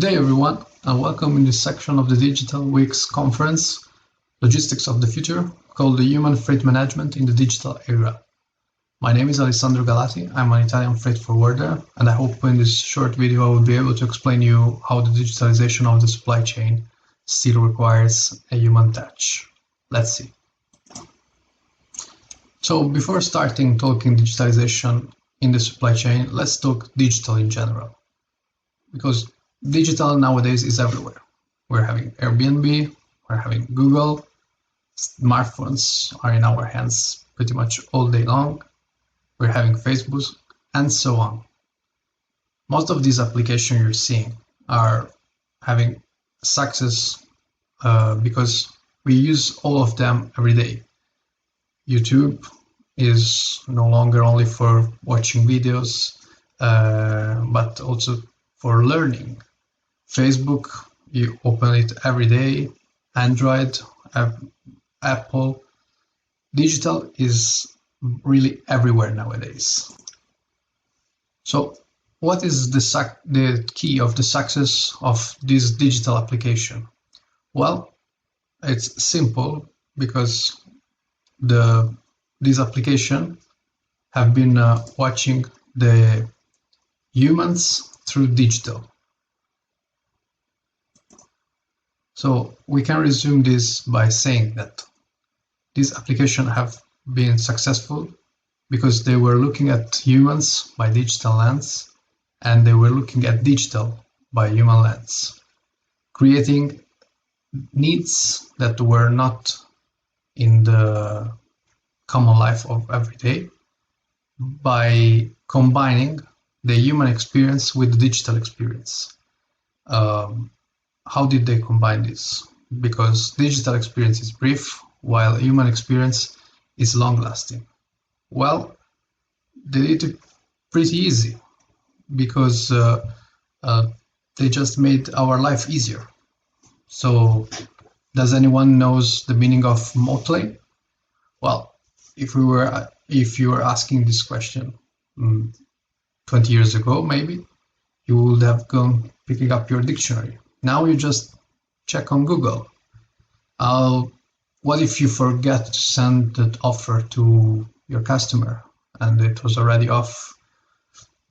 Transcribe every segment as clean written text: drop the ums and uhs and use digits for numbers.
day, everyone, and welcome in this section of the Digital Week's conference, Logistics of the Future, called the Human Freight Management in the Digital Era. My name is Alessandro Galati. I'm an Italian freight forwarder, and I hope in this short video I will be able to explain you how the digitalization of the supply chain still requires a human touch. Let's see. So before starting talking digitalization in the supply chain, let's talk digital in general. Because digital nowadays is everywhere. We're having Airbnb, we're having Google, smartphones are in our hands pretty much all day long. We're having Facebook and so on. Most of these applications you're seeing are having success because we use all of them every day. YouTube is no longer only for watching videos, but also for learning. Facebook, you open it every day. Android, Apple. Digital is really everywhere nowadays. So what is the key of the success of this digital application? Well, it's simple because these applications have been watching the humans through digital. So we can resume this by saying that these applications have been successful because they were looking at humans by digital lens and they were looking at digital by human lens, creating needs that were not in the common life of every day by combining the human experience with the digital experience. How did they combine this? Because digital experience is brief, while human experience is long-lasting. Well, they did it pretty easy because they just made our life easier. So, does anyone knows the meaning of motley? Well, if you were asking this question 20 years ago, maybe you would have gone picking up your dictionary. Now you just check on Google. What if you forget to send that offer to your customer and it was already off?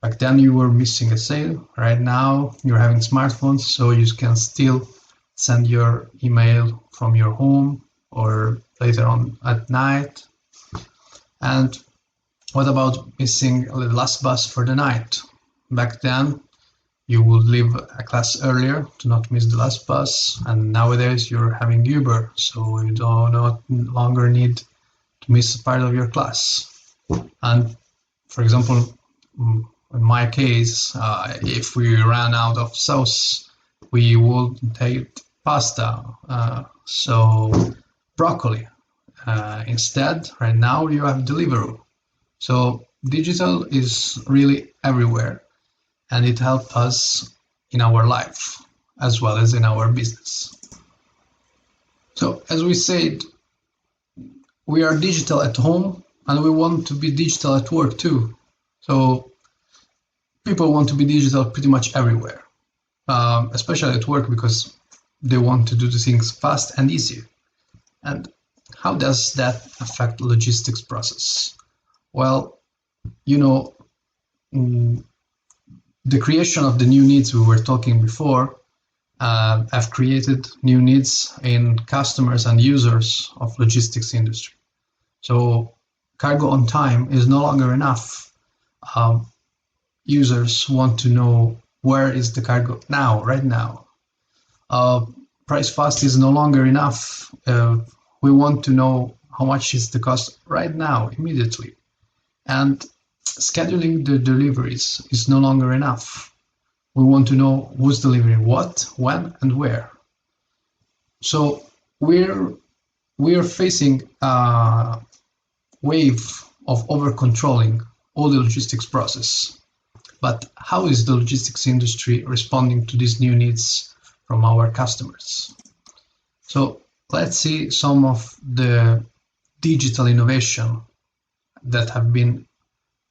Back then you were missing a sale. Right now you're having smartphones, so you can still send your email from your home or later on at night. And what about missing the last bus for the night? Back then you would leave a class earlier to not miss the last bus, and nowadays you're having Uber, so you no longer need to miss a part of your class. And for example, in my case, if we ran out of sauce, we would take pasta, so broccoli. Instead, right now you have Deliveroo. So digital is really everywhere, and it helps us in our life as well as in our business. So as we said, we are digital at home and we want to be digital at work too. So people want to be digital pretty much everywhere, especially at work because they want to do the things fast and easy. And how does that affect logistics process? Well, the creation of the new needs we were talking before have created new needs in customers and users of logistics industry. So cargo on time is no longer enough. Users want to know where is the cargo now, right now. Price fast is no longer enough. We want to know how much is the cost right now, immediately. And scheduling the deliveries is no longer enough. We want to know who's delivering what, when, and where. So we're facing a wave of over-controlling all the logistics process. But how is the logistics industry responding to these new needs from our customers? So let's see some of the digital innovation that have been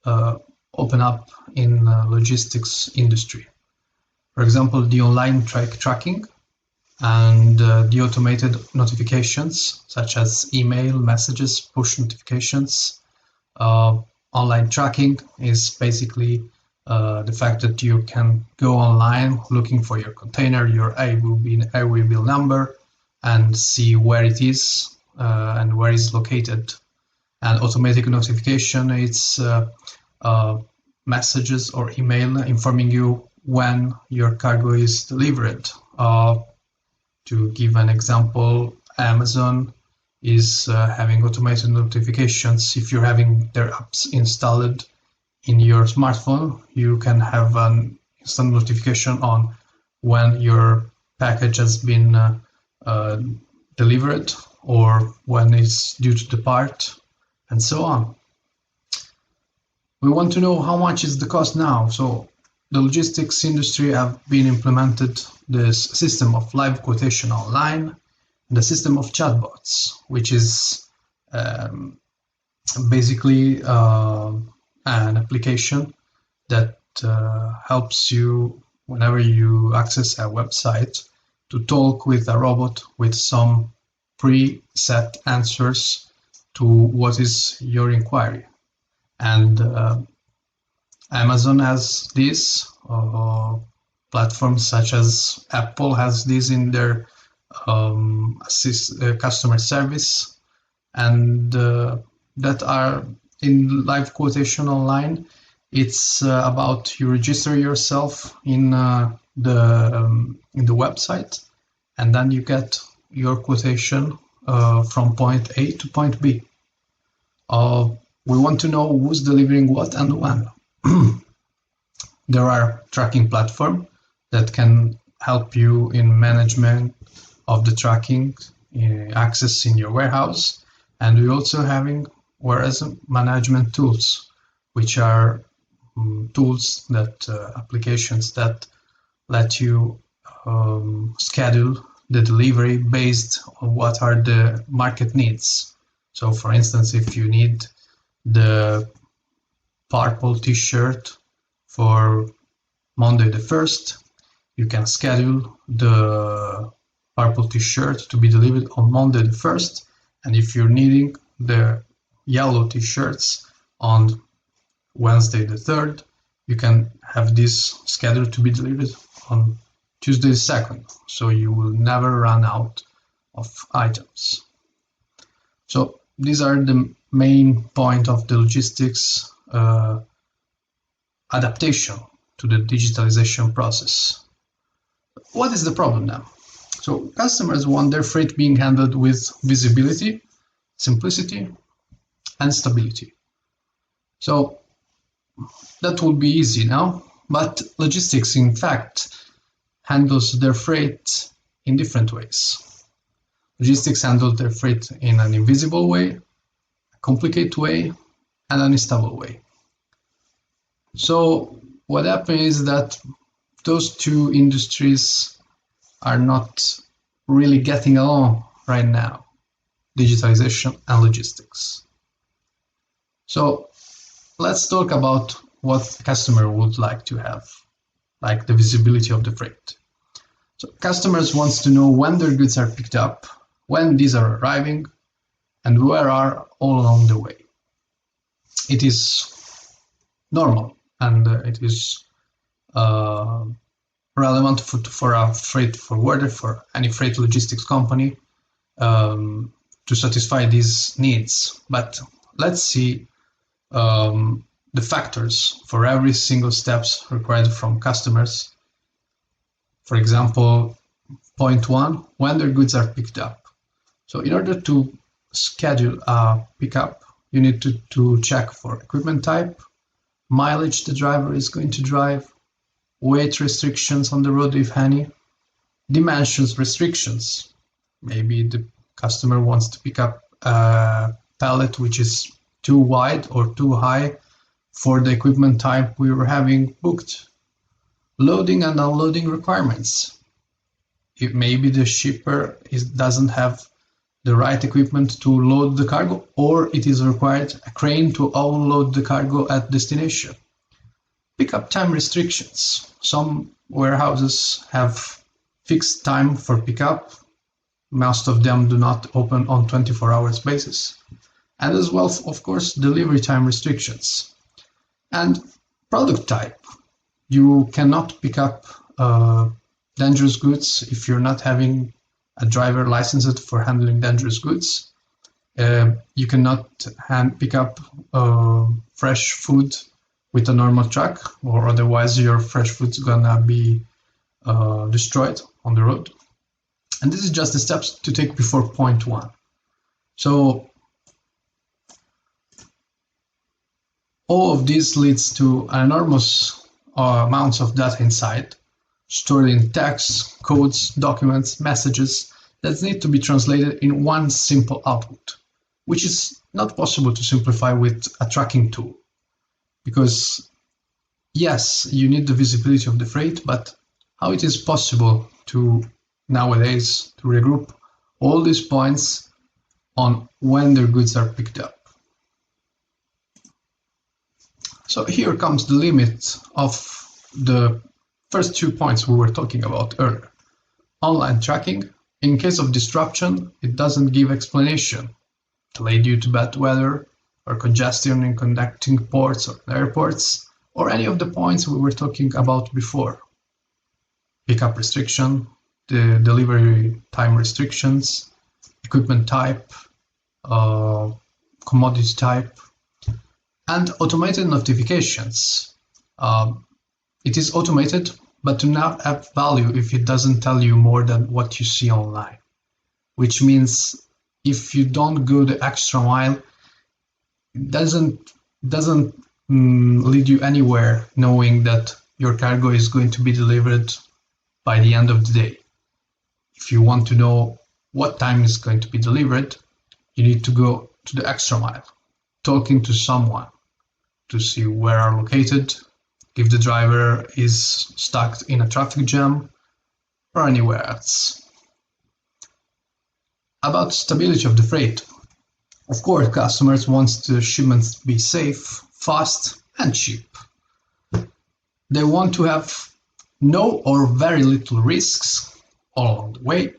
open up in logistics industry. For example, the online tracking and the automated notifications, such as email, messages, push notifications. Online tracking is basically the fact that you can go online looking for your container, your AWB number, and see where it is and where it's located. And automatic notification, it's messages or email informing you when your cargo is delivered. To give an example, Amazon is having automated notifications. If you're having their apps installed in your smartphone, you can have an instant notification on when your package has been delivered or when it's due to depart, and so on. We want to know how much is the cost now. So the logistics industry have been implemented this system of live quotation online and the system of chatbots, which is basically an application that helps you whenever you access a website to talk with a robot with some preset answers to what is your inquiry. And Amazon has this, platforms such as Apple has this in their customer service, and that are in live quotation online. It's about you register yourself in the website, and then you get your quotation from point A to point B. We want to know who's delivering what and when. There are tracking platforms that can help you in management of the tracking access in your warehouse, and we're also having warehouse management tools, which are tools that applications that let you schedule the delivery based on what are the market needs. So for instance, if you need the purple t-shirt for Monday the 1st, you can schedule the purple t-shirt to be delivered on Monday the 1st, and if you're needing the yellow t-shirts on Wednesday the 3rd, you can have this scheduled to be delivered on Tuesday the 2nd, so you will never run out of items. So these are the main point of the logistics adaptation to the digitalization process. What is the problem now? So customers want their freight being handled with visibility, simplicity, and stability. So that would be easy now, but logistics in fact handles their freight in different ways. Logistics handles their freight in an invisible way, a complicated way, and an unstable way. So what happens is that those two industries are not really getting along right now, digitalization and logistics. So let's talk about what the customer would like to have, like the visibility of the freight. So customers want to know when their goods are picked up, when these are arriving, and where are all along the way. It is normal, and it is relevant for a freight forwarder, for any freight logistics company, to satisfy these needs. But let's see the factors for every single steps required from customers. For example, point 1, when their goods are picked up. So in order to schedule a pickup, you need to check for equipment type, mileage the driver is going to drive, weight restrictions on the road if any, dimensions restrictions. Maybe the customer wants to pick up a pallet which is too wide or too high for the equipment type we were having booked. Loading and unloading requirements. If maybe the shipper doesn't have the right equipment to load the cargo, or it is required a crane to unload the cargo at destination. Pickup time restrictions. Some warehouses have fixed time for pickup. Most of them do not open on 24 hours basis. And as well, of course, delivery time restrictions. And product type. You cannot pick up dangerous goods if you're not having a driver licensed for handling dangerous goods. You cannot pick up fresh food with a normal truck, or otherwise your fresh food's gonna be destroyed on the road. And this is just the steps to take before point one. So all of this leads to enormous amounts of data inside, stored in text, codes, documents, messages that need to be translated in one simple output, which is not possible to simplify with a tracking tool. Because yes, you need the visibility of the freight, but how it is possible to nowadays to regroup all these points on when their goods are picked up? So here comes the limit of the first 2 points we were talking about earlier. Online tracking, in case of disruption, it doesn't give explanation. Delay due to bad weather, or congestion in connecting ports or airports, or any of the points we were talking about before. Pickup restriction, the delivery time restrictions, equipment type, commodity type, and automated notifications. It is automated, but do not have value if it doesn't tell you more than what you see online. Which means if you don't go the extra mile, it doesn't lead you anywhere knowing that your cargo is going to be delivered by the end of the day. If you want to know what time is going to be delivered, you need to go to the extra mile, talking to someone to see where are located, if the driver is stuck in a traffic jam, or anywhere else. About stability of the freight. Of course, customers want the shipments to be safe, fast, and cheap. They want to have no or very little risks all along the way.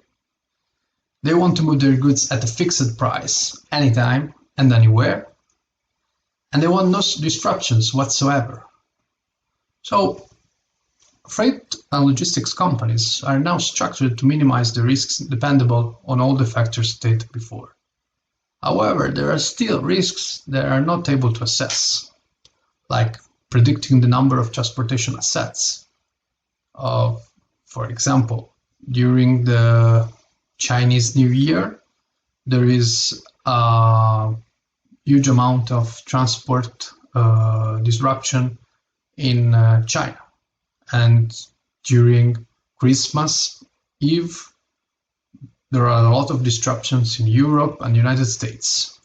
They want to move their goods at a fixed price, anytime and anywhere. And they want no disruptions whatsoever. So, freight and logistics companies are now structured to minimize the risks dependable on all the factors stated before. However, there are still risks that are not able to assess, like predicting the number of transportation assets. For example, during the Chinese New Year, there is a huge amount of transport disruption in China. And during Christmas Eve, there are a lot of disruptions in Europe and United States.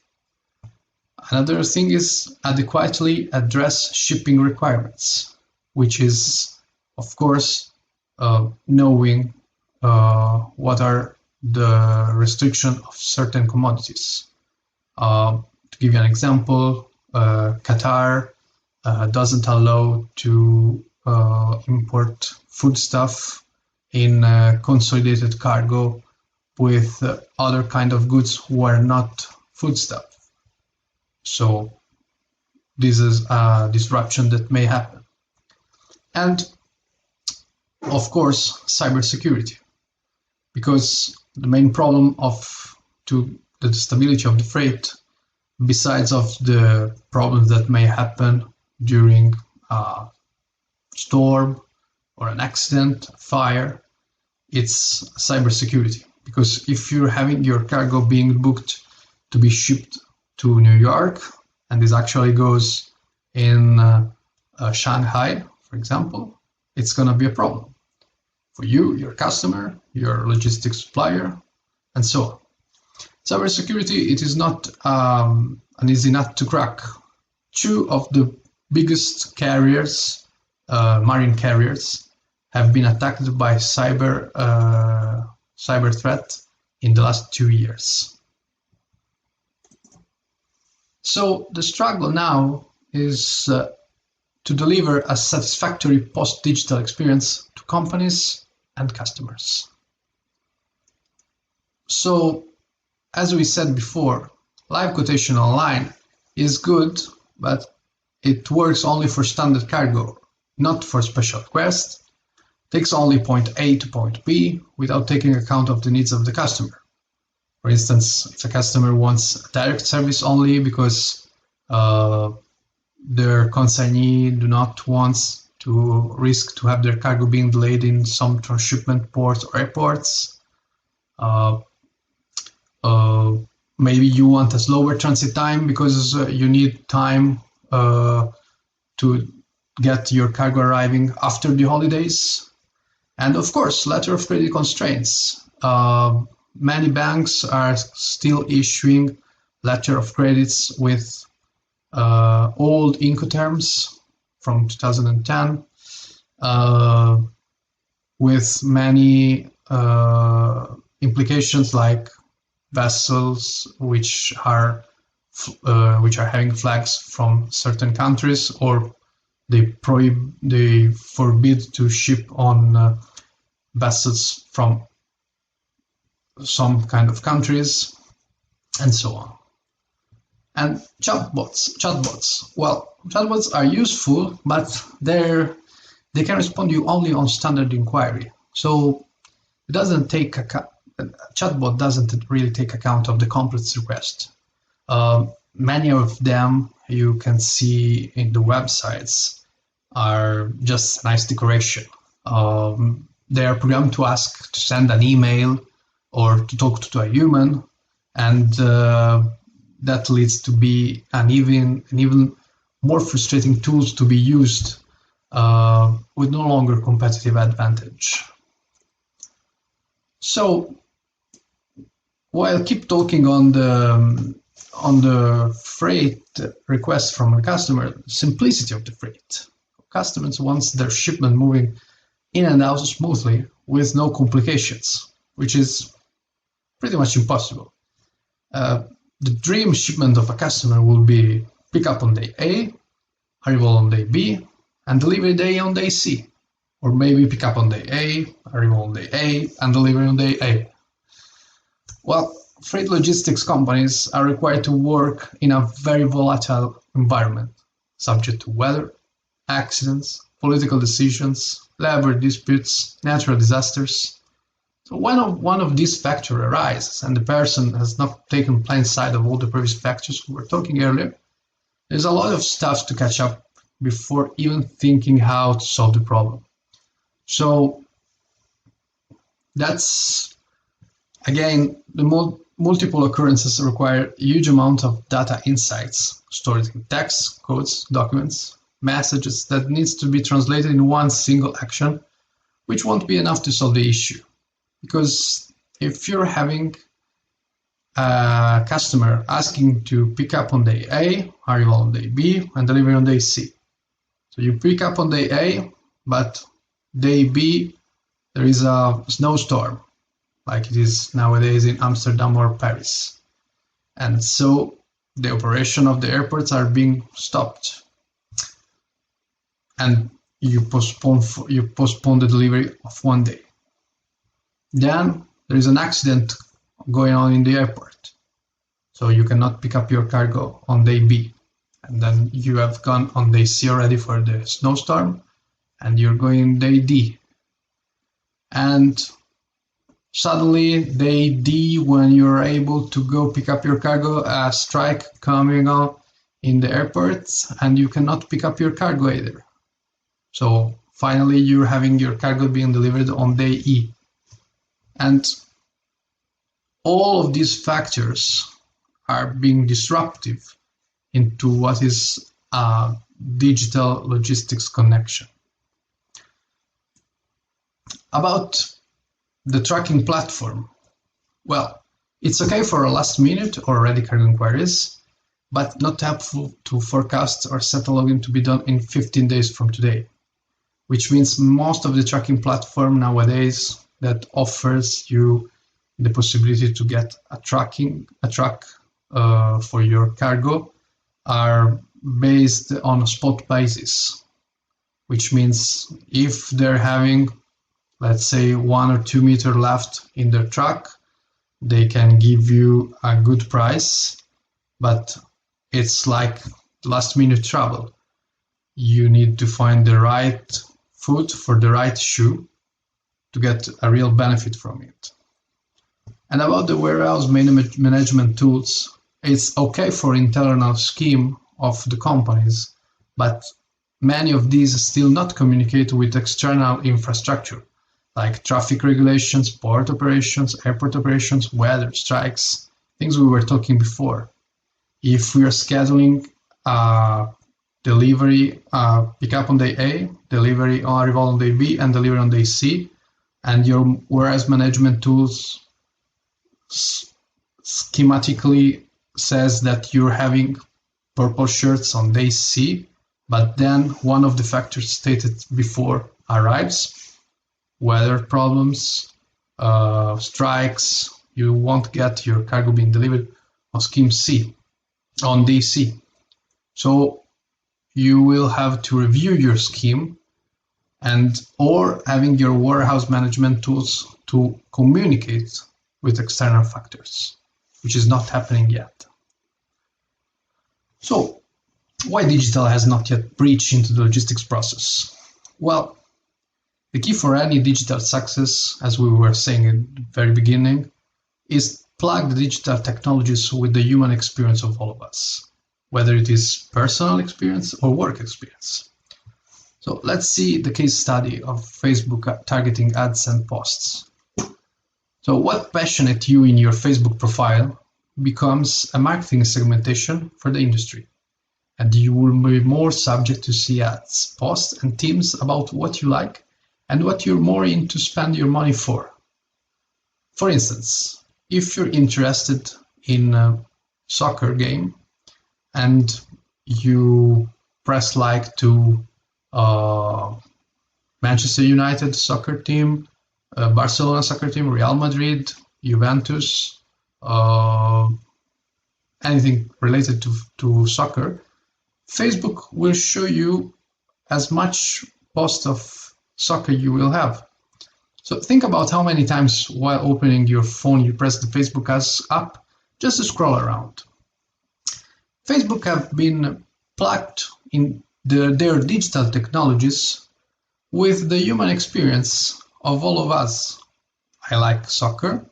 Another thing is adequately address shipping requirements, which is, of course, knowing what are the restrictions of certain commodities. To give you an example, Qatar doesn't allow to import foodstuff in consolidated cargo with other kind of goods who are not foodstuff. So this is a disruption that may happen. And of course, cybersecurity, because the main problem to the stability of the freight, besides of the problems that may happen during a storm or an accident, a fire, it's cybersecurity. Because if you're having your cargo being booked to be shipped to New York, and this actually goes in Shanghai, for example, it's going to be a problem for you, your customer, your logistics supplier, and so on. Cybersecurity, it is not an easy nut to crack. 2 of the biggest carriers, marine carriers, have been attacked by cyber threat in the last 2 years. So the struggle now is to deliver a satisfactory post-digital experience to companies and customers. So, as we said before, live quotation online is good, but it works only for standard cargo, not for special requests, takes only point A to point B without taking account of the needs of the customer. For instance, if a customer wants direct service only because their consignee do not want to risk to have their cargo being delayed in some transshipment ports or airports, maybe you want a slower transit time because you need time to get your cargo arriving after the holidays. And of course, letter of credit constraints. Many banks are still issuing letter of credits with old Incoterms from 2010, with many implications like vessels which are having flags from certain countries, or they forbid to ship on vessels from some kind of countries, and so on. And chatbots. Well, chatbots are useful, but they can respond you only on standard inquiry. So it doesn't take chatbot doesn't really take account of the complex request. Many of them you can see in the websites are just a nice decoration. They are programmed to ask to send an email or to talk to a human, and that leads to be an even more frustrating tools to be used with no longer competitive advantage. So while I keep talking on the freight request from a customer, simplicity of the freight. Customers want their shipment moving in and out smoothly with no complications, which is pretty much impossible. The dream shipment of a customer will be pick up on day A, arrival on day B, and delivery day on day C. Or maybe pick up on day A, arrival on day A, and delivery on day A. Well, freight logistics companies are required to work in a very volatile environment, subject to weather, accidents, political decisions, labor disputes, natural disasters. So when one of these factors arises and the person has not taken plain sight of all the previous factors we were talking earlier, there's a lot of stuff to catch up before even thinking how to solve the problem. So that's, again, the multiple occurrences require a huge amount of data insights stored in text, codes, documents, messages that needs to be translated in one single action, which won't be enough to solve the issue. Because if you're having a customer asking to pick up on day A, arrival on day B, and delivery on day C. So you pick up on day A, but day B, there is a snowstorm, like it is nowadays in Amsterdam or Paris. And so the operation of the airports are being stopped. And you postpone the delivery of one day. Then there is an accident going on in the airport. So you cannot pick up your cargo on day B. And then you have gone on day C already for the snowstorm, and you're going day D. And suddenly day D, when you're able to go pick up your cargo, a strike coming on in the airport, and you cannot pick up your cargo either. So finally you're having your cargo being delivered on day E. And all of these factors are being disruptive into what is a digital logistics connection. About the tracking platform, well, it's okay for last minute or ready cargo inquiries, but not helpful to forecast or set a login to be done in 15 days from today, which means most of the tracking platform nowadays that offers you the possibility to get a track for your cargo are based on a spot basis. which means if they're having, let's say, 1 or 2 meters left in their truck, they can give you a good price, but it's like last minute trouble. You need to find the right foot for the right shoe to get a real benefit from it. And about the warehouse management tools, it's okay for internal scheme of the companies, but many of these still not communicate with external infrastructure, like traffic regulations, port operations, airport operations, weather, strikes, things we were talking before. If we are scheduling delivery, pick up on day A, delivery on arrival on day B, and delivery on day C, and your warehouse management tools schematically says that you're having purple shirts on day C, but then one of the factors stated before arrives, weather problems, strikes, you won't get your cargo being delivered on scheme C, on day C. So you will have to review your scheme or having your warehouse management tools to communicate with external factors, which is not happening yet. So why digital has not yet breached into the logistics process? Well, the key for any digital success, as we were saying at the very beginning, is plug the digital technologies with the human experience of all of us, whether it is personal experience or work experience. So let's see the case study of Facebook targeting ads and posts. So what passionate you in your Facebook profile becomes a marketing segmentation for the industry, and you will be more subject to see ads, posts, and themes about what you like and what you're more in to spend your money for. For instance, if you're interested in a soccer game and you press like to Manchester United soccer team, Barcelona soccer team, Real Madrid, Juventus, anything related to soccer, Facebook will show you as much post of soccer you will have. So think about how many times while opening your phone you press the Facebook app just to scroll around. Facebook have been plugged in their digital technologies with the human experience of all of us. I like soccer.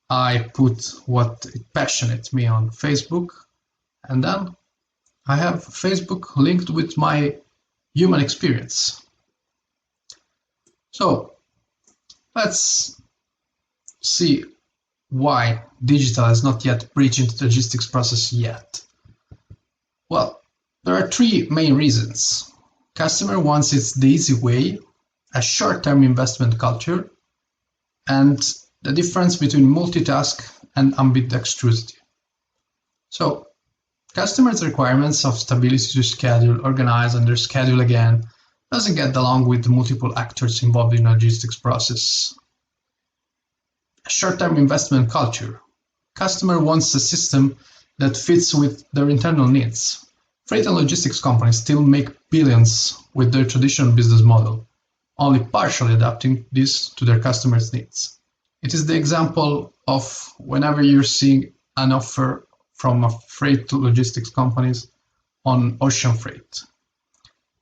I put what passionates me on Facebook, and then I have Facebook linked with my human experience. So let's see why digital has not yet breached into the logistics process yet. Well, there are three main reasons. Customer wants it the easy way, a short-term investment culture, and the difference between multitask and ambidextrosity. So, customers' requirements of stability to schedule, organize, and reschedule again doesn't get along with the multiple actors involved in the logistics process. A short-term investment culture. Customer wants a system that fits with their internal needs. Freight and logistics companies still make billions with their traditional business model, only partially adapting this to their customers' needs. It is the example of whenever you're seeing an offer from a freight to logistics companies on ocean freight.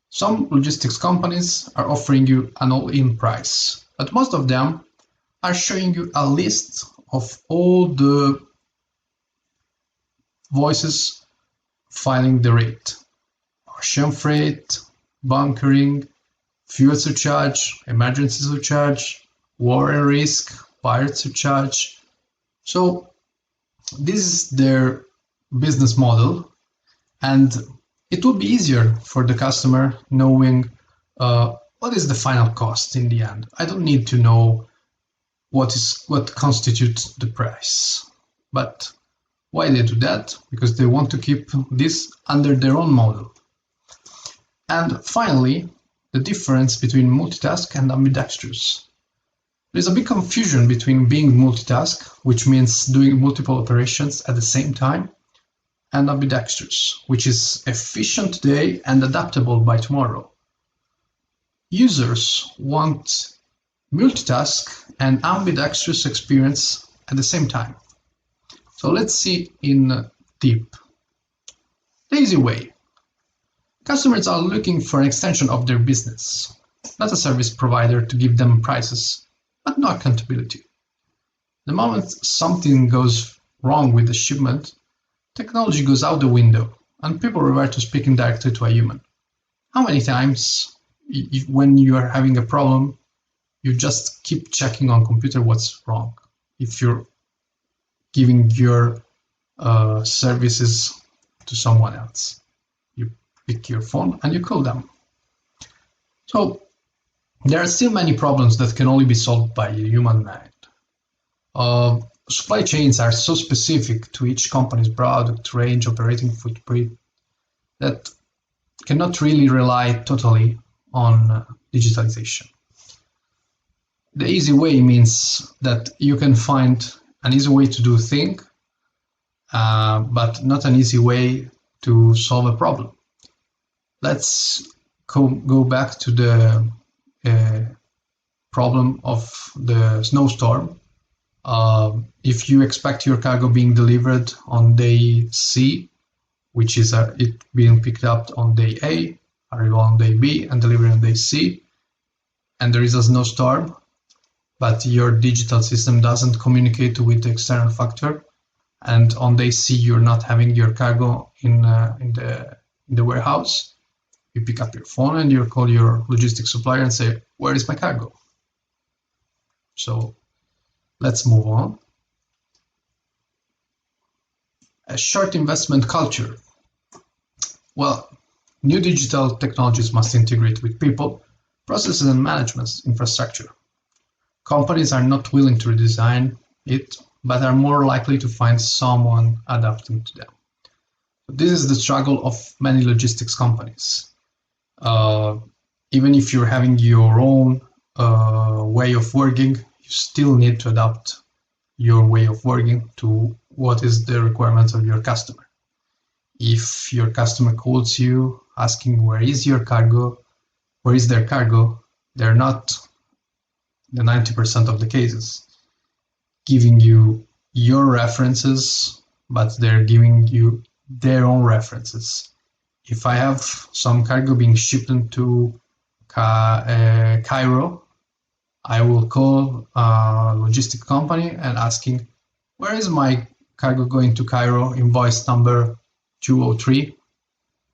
Some logistics companies are offering you an all-in price, but most of them are showing you a list of all the voices filing the rate. Ocean freight, bunkering, fuel surcharge, emergency surcharge, war and risk, pirate surcharge. So this is their business model, and it would be easier for the customer knowing what is the final cost in the end. I don't need to know what constitutes the price. But why they do that? Because they want to keep this under their own model. And finally, the difference between multitask and ambidextrous. There is a big confusion between being multitask, which means doing multiple operations at the same time, and ambidextrous, which is efficient today and adaptable by tomorrow. Users want multitask and ambidextrous experience at the same time. So let's see in deep. The easy way. Customers are looking for an extension of their business, not a service provider to give them prices, but no accountability. The moment something goes wrong with the shipment, technology goes out the window and people revert to speaking directly to a human. How many times when you are having a problem, you just keep checking on computer what's wrong? If you're giving your services to someone else, you pick your phone and you call them. So there are still many problems that can only be solved by a human mind. Supply chains are so specific to each company's product range, operating footprint, that cannot really rely totally on digitalization. The easy way means that you can find an easy way to do a thing, but not an easy way to solve a problem. Let's go back to the problem of the snowstorm. If you expect your cargo being delivered on day C, which is it being picked up on day A, arrival on day B, and delivery on day C, and there is a snowstorm, but your digital system doesn't communicate with the external factor, and on day C you're not having your cargo in the warehouse, you pick up your phone and you call your logistics supplier and say, where is my cargo? So let's move on. A short investment culture. Well, new digital technologies must integrate with people, processes, and management infrastructure. Companies are not willing to redesign it, but are more likely to find someone adapting to them. This is the struggle of many logistics companies. Even if you're having your own way of working, you still need to adapt your way of working to what is the requirements of your customer. If your customer calls you asking where is your cargo, where is their cargo, they're not, the 90% of the cases, giving you your references, but they're giving you their own references. If I have some cargo being shipped into Cairo, I will call a logistic company and asking, where is my cargo going to Cairo, invoice number 203?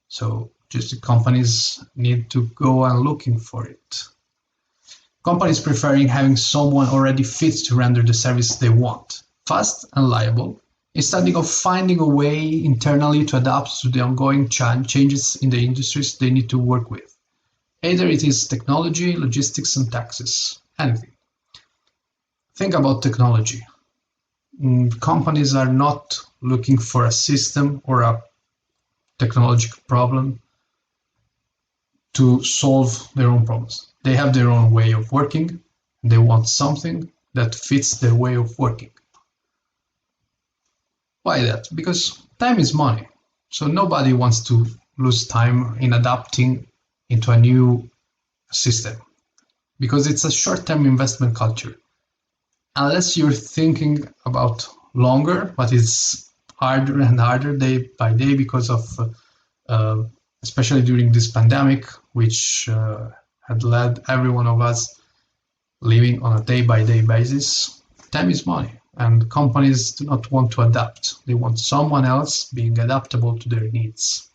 So logistic companies need to go and looking for it. Companies preferring having someone already fit to render the service they want, fast and reliable, instead of finding a way internally to adapt to the ongoing changes in the industries they need to work with. Either it is technology, logistics, and taxes, anything. Think about technology. Companies are not looking for a system or a technological problem to solve their own problems. They have their own way of working, and they want something that fits their way of working. Why that? Because time is money. So nobody wants to lose time in adapting into a new system, because it's a short-term investment culture. Unless you're thinking about longer, but it's harder and harder day by day because of, especially during this pandemic, which had led every one of us living on a day-by-day basis. Time is money, and companies do not want to adapt. They want someone else being adaptable to their needs.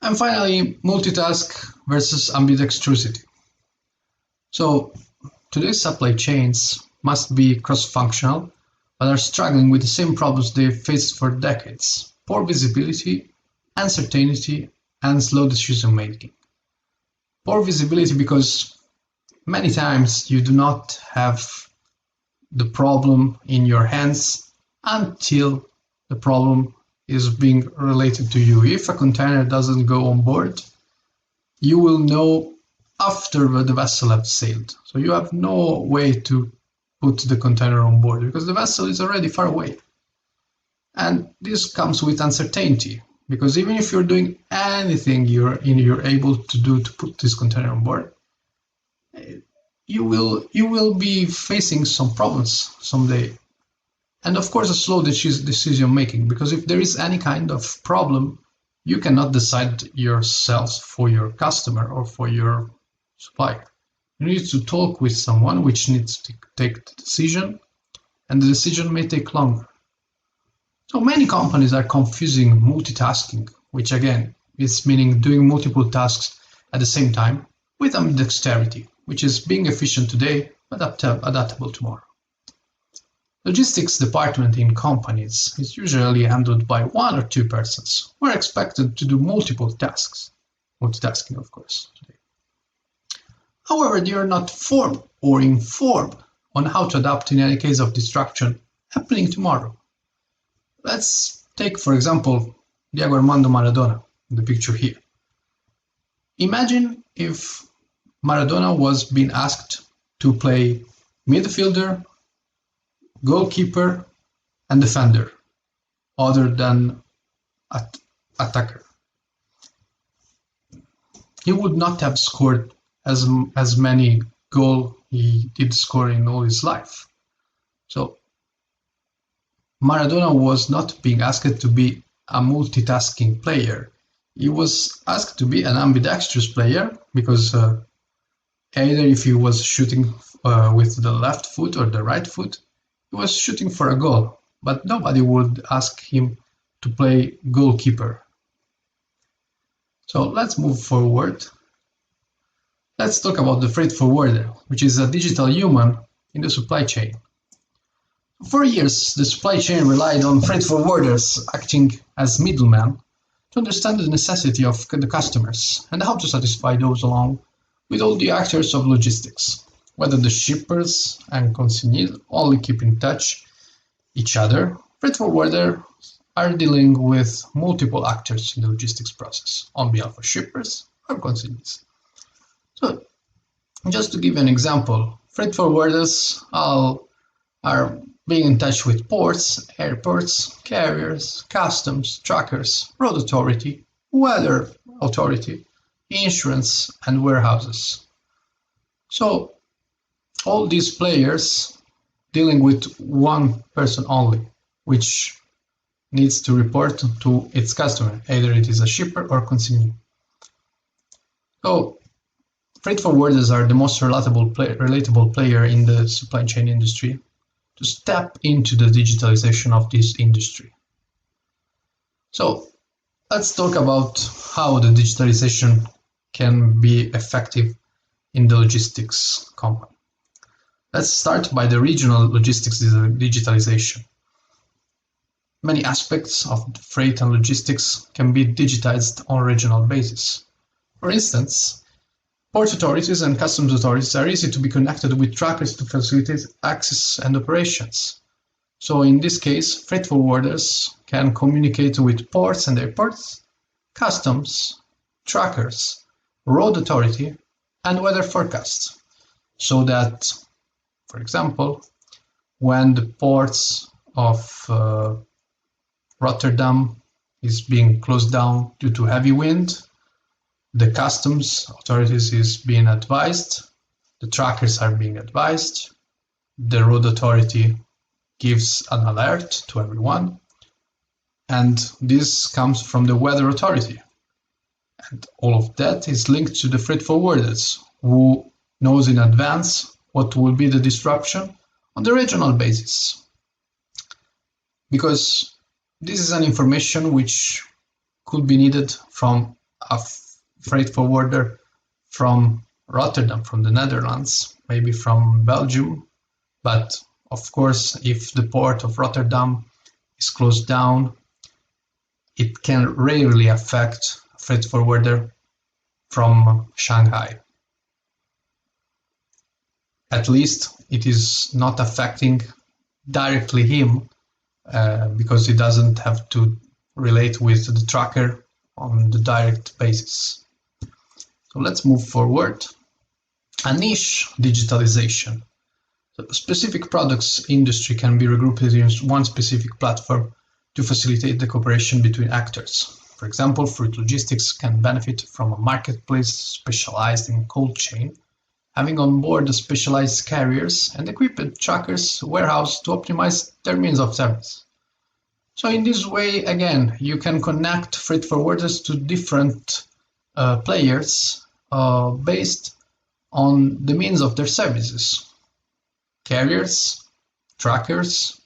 And finally, multitask versus ambidextrosity. So today's supply chains must be cross-functional, but are struggling with the same problems they faced for decades: poor visibility, uncertainty, and slow decision-making. Poor visibility because many times you do not have the problem in your hands until the problem is being related to you. If a container doesn't go on board, you will know after the vessel has sailed. So you have no way to put the container on board because the vessel is already far away. And this comes with uncertainty. because even if you're doing anything you're able to do to put this container on board, you will be facing some problems someday. And of course, a slow decision making, because if there is any kind of problem, you cannot decide yourself for your customer or for your supplier. You need to talk with someone which needs to take the decision, and the decision may take longer. So many companies are confusing multitasking, which again is meaning doing multiple tasks at the same time, with ambidexterity, which is being efficient today, but adaptable tomorrow. Logistics department in companies is usually handled by 1 or 2 persons who are expected to do multiple tasks, multitasking of course, today. However, they are not formed or informed on how to adapt in any case of disruption happening tomorrow. Let's take, for example, Diego Armando Maradona in the picture here. Imagine if Maradona was being asked to play midfielder, goalkeeper, and defender, other than attacker. He would not have scored as many goals he did score in all his life. So Maradona was not being asked to be a multitasking player. He was asked to be an ambidextrous player, because either if he was shooting with the left foot or the right foot, he was shooting for a goal, but nobody would ask him to play goalkeeper. So let's move forward. Let's talk about the freight forwarder, which is a digital human in the supply chain. For years, the supply chain relied on freight forwarders acting as middlemen to understand the necessity of the customers and how to satisfy those along with all the actors of logistics, whether the shippers and consignees only keep in touch each other. Freight forwarders are dealing with multiple actors in the logistics process on behalf of shippers or consignees. So, just to give you an example, freight forwarders are being in touch with ports, airports, carriers, customs, trackers, road authority, weather authority, insurance, and warehouses. So all these players dealing with one person only, which needs to report to its customer, either it is a shipper or consignee. So freight forwarders are the most relatable player in the supply chain industry to step into the digitalization of this industry. So let's talk about how the digitalization can be effective in the logistics company. Let's start by the regional logistics digitalization. Many aspects of freight and logistics can be digitized on a regional basis. For instance, port authorities and customs authorities are easy to be connected with trackers to facilitate access and operations. So in this case, freight forwarders can communicate with ports and airports, customs, trackers, road authority, and weather forecasts, so that, for example, when the ports of Rotterdam is being closed down due to heavy wind, the customs authorities is being advised, the trackers are being advised, the road authority gives an alert to everyone, and this comes from the weather authority. And all of that is linked to the freight forwarders, who knows in advance what will be the disruption on the regional basis. Because this is an information which could be needed from a freight forwarder from Rotterdam, from the Netherlands, maybe from Belgium, but of course, if the port of Rotterdam is closed down, it can rarely affect a freight forwarder from Shanghai. At least it is not affecting directly him, because he doesn't have to relate with the tracker on the direct basis. So let's move forward. A niche digitalization. So specific products industry can be regrouped in one specific platform to facilitate the cooperation between actors. For For example, Fruit Logistics can benefit from a marketplace specialized in cold chain, having on board the specialized carriers and equipped truckers warehouse to optimize their means of service. So in this way, again, you can connect freight forwarders to different players based on the means of their services. Carriers, truckers,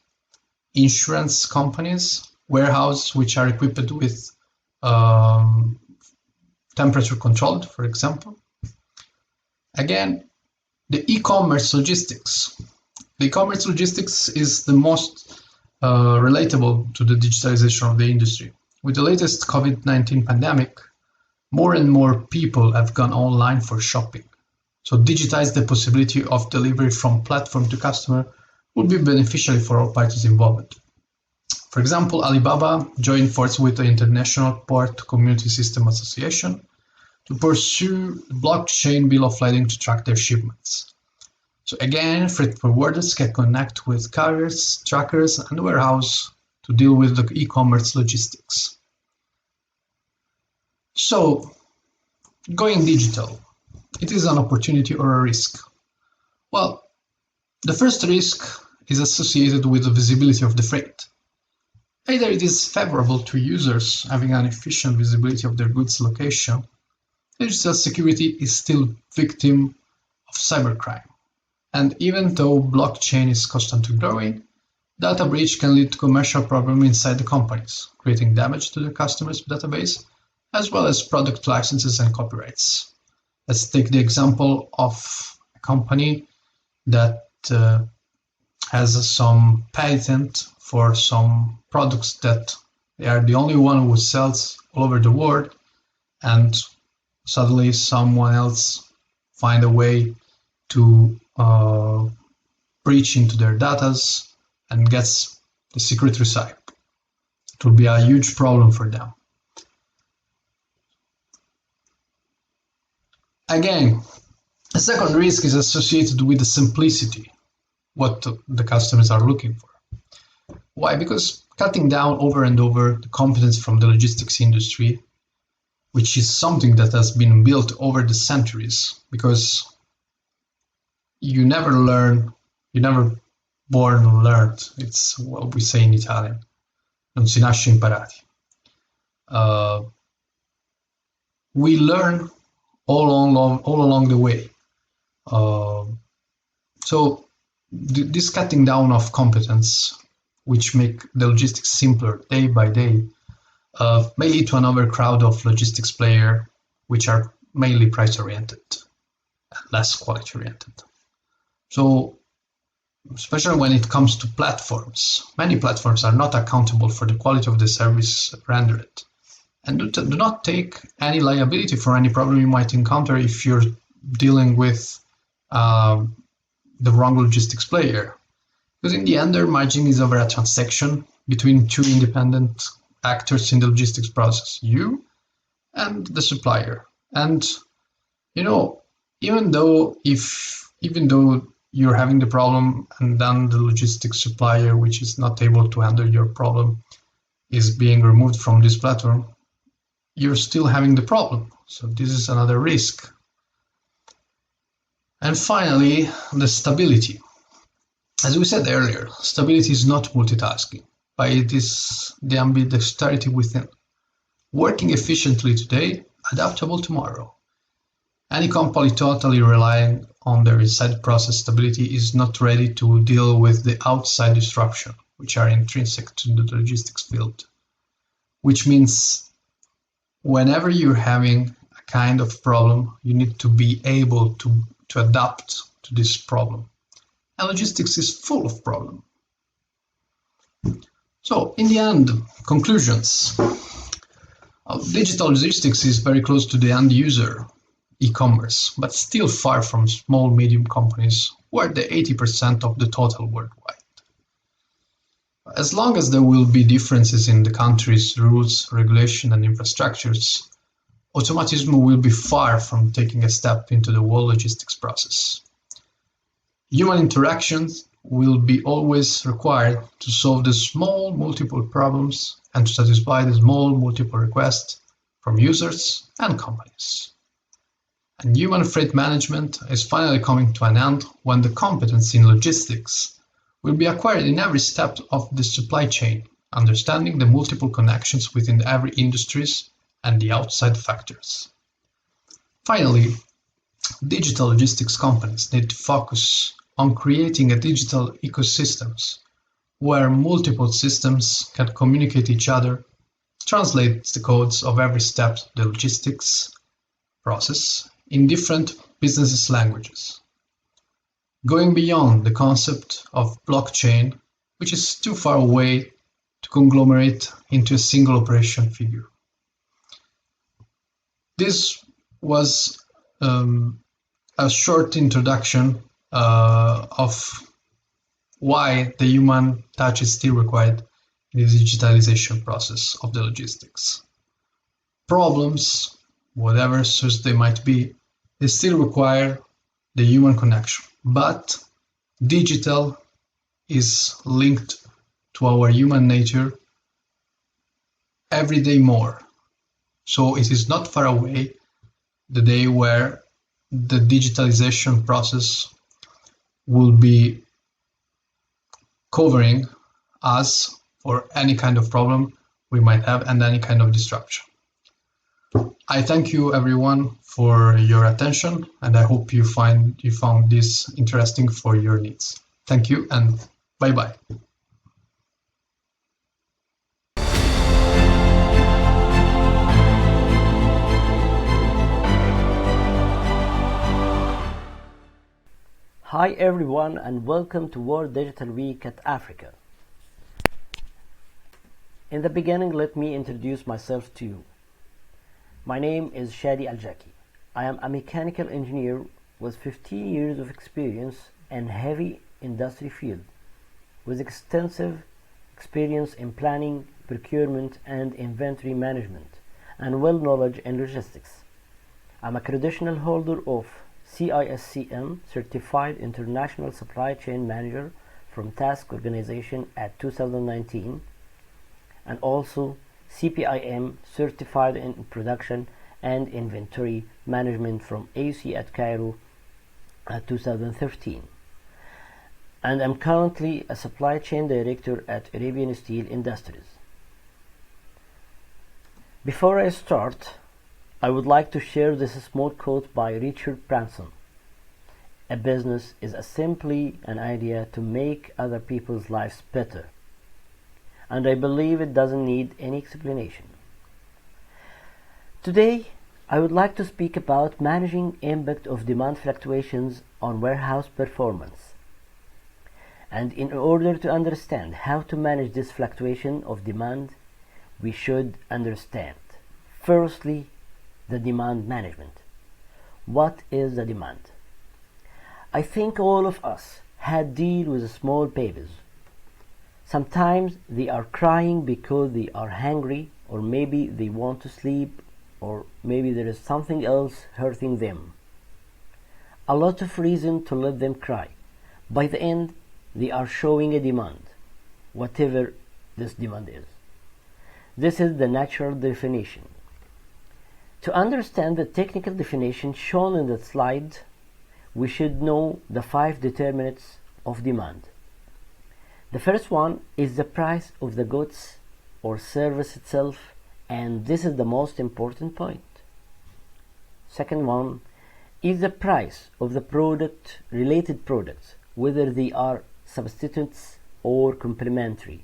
insurance companies, warehouses which are equipped with temperature controlled, for example. Again, the e-commerce logistics. The e-commerce logistics is the most relatable to the digitalization of the industry. With the latest COVID-19 pandemic, more and more people have gone online for shopping. So digitize the possibility of delivery from platform to customer would be beneficial for all parties involved. For example, Alibaba joined forces with the International Port Community System Association to pursue the blockchain bill of lading to track their shipments. So again, freight forwarders can connect with carriers, truckers, and warehouse to deal with the e-commerce logistics. So, going digital, it is an opportunity or a risk? Well, the first risk is associated with the visibility of the freight. Either it is favorable to users having an efficient visibility of their goods location, digital security is still victim of cybercrime. And even though blockchain is constantly growing, data breach can lead to commercial problems inside the companies, creating damage to the customer's database, as well as product licenses and copyrights. Let's take the example of a company that has some patent for some products that they are the only one who sells all over the world, and suddenly someone else find a way to breach into their data and gets the secret recipe. It will be a huge problem for them. Again, a second risk is associated with the simplicity, what the customers are looking for. Why? Because cutting down over and over the competence from the logistics industry, which is something that has been built over the centuries, because you never learn, you never born or learned. It's what we say in Italian. Non si nasce imparati. We learn all along the way. So this cutting down of competence, which make the logistics simpler day by day, may lead to an overcrowd of logistics players, which are mainly price-oriented and less quality-oriented. So, especially when it comes to platforms, many platforms are not accountable for the quality of the service rendered, and do not take any liability for any problem you might encounter if you're dealing with the wrong logistics player. Because in the end, their margin is over a transaction between two independent actors in the logistics process, you and the supplier. And you know, even though you're having the problem and then the logistics supplier, which is not able to handle your problem, is being removed from this platform, you're still having the problem. So this is another risk. And finally, the stability. As we said earlier, stability is not multitasking, but it is the ambidexterity within. Working efficiently today, adaptable tomorrow. Any company totally relying on their inside process stability is not ready to deal with the outside disruption, which are intrinsic to the logistics field. Which means whenever you're having a kind of problem, you need to be able to adapt to this problem. And logistics is full of problems. So in the end, conclusions. Digital logistics is very close to the end user, e-commerce, but still far from small, medium companies who are the 80% of the total worldwide. As long as there will be differences in the country's rules, regulation, and infrastructures, automatism will be far from taking a step into the whole logistics process. Human interactions will be always required to solve the small multiple problems and to satisfy the small multiple requests from users and companies. And human freight management is finally coming to an end when the competence in logistics will be acquired in every step of the supply chain, understanding the multiple connections within every industries and the outside factors. Finally, digital logistics companies need to focus on creating a digital ecosystems where multiple systems can communicate each other, translate the codes of every step of the logistics process in different business languages, going beyond the concept of blockchain, which is too far away to conglomerate into a single operation figure. This was a short introduction of why the human touch is still required in the digitalization process of the logistics. Problems, whatever such they might be, they still require the human connection, but digital is linked to our human nature every day more. So it is not far away the day where the digitalization process will be covering us for any kind of problem we might have and any kind of disruption. I thank you everyone for your attention, and I hope you found this interesting for your needs. Thank you and bye bye. Hi everyone and welcome to World Digital Week at Africa. In the beginning, let me introduce myself to you. My name is Shadi Al-Jaki. I am a mechanical engineer with 15 years of experience in heavy industry field, with extensive experience in planning, procurement and inventory management, and well knowledge in logistics. I'm a credential holder of CISCM Certified International Supply Chain Manager from Task Organization at 2019, and also CPIM Certified in Production and Inventory Management from AUC at Cairo at 2013. And I'm currently a Supply Chain Director at Arabian Steel Industries. Before I start, I would like to share this small quote by Richard Branson. A business is simply an idea to make other people's lives better. And I believe it doesn't need any explanation. Today, I would like to speak about managing impact of demand fluctuations on warehouse performance. And in order to understand how to manage this fluctuation of demand, we should understand, firstly, the demand management. What is the demand? I think all of us had deal with small babies. Sometimes they are crying because they are hungry, or maybe they want to sleep, or maybe there is something else hurting them. A lot of reason to let them cry. By the end, they are showing a demand, whatever this demand is. This is the natural definition. To understand the technical definition shown in the slide, we should know the 5 determinants of demand. The first one is the price of the goods or service itself, and this is the most important point. Second one is the price of the product, related products, whether they are substitutes or complementary,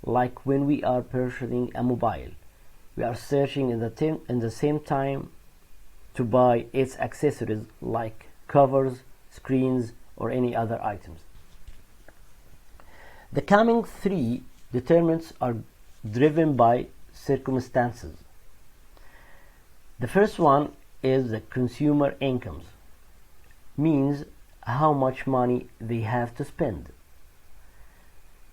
like when we are purchasing a mobile. We are searching in the same time to buy its accessories like covers, screens, or any other items. The coming 3 determinants are driven by circumstances. The first one is the consumer incomes, means how much money they have to spend.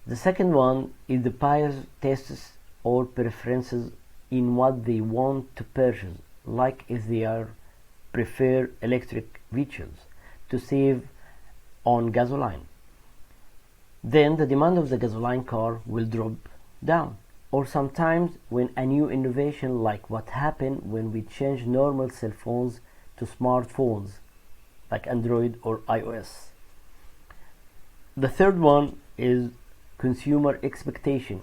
The second one is the buyer's tastes or preferences in what they want to purchase, like if they prefer electric vehicles to save on gasoline. Then the demand of the gasoline car will drop down or sometimes when a new innovation, like what happened when we changed normal cell phones to smartphones like Android or iOS. The third one is consumer expectation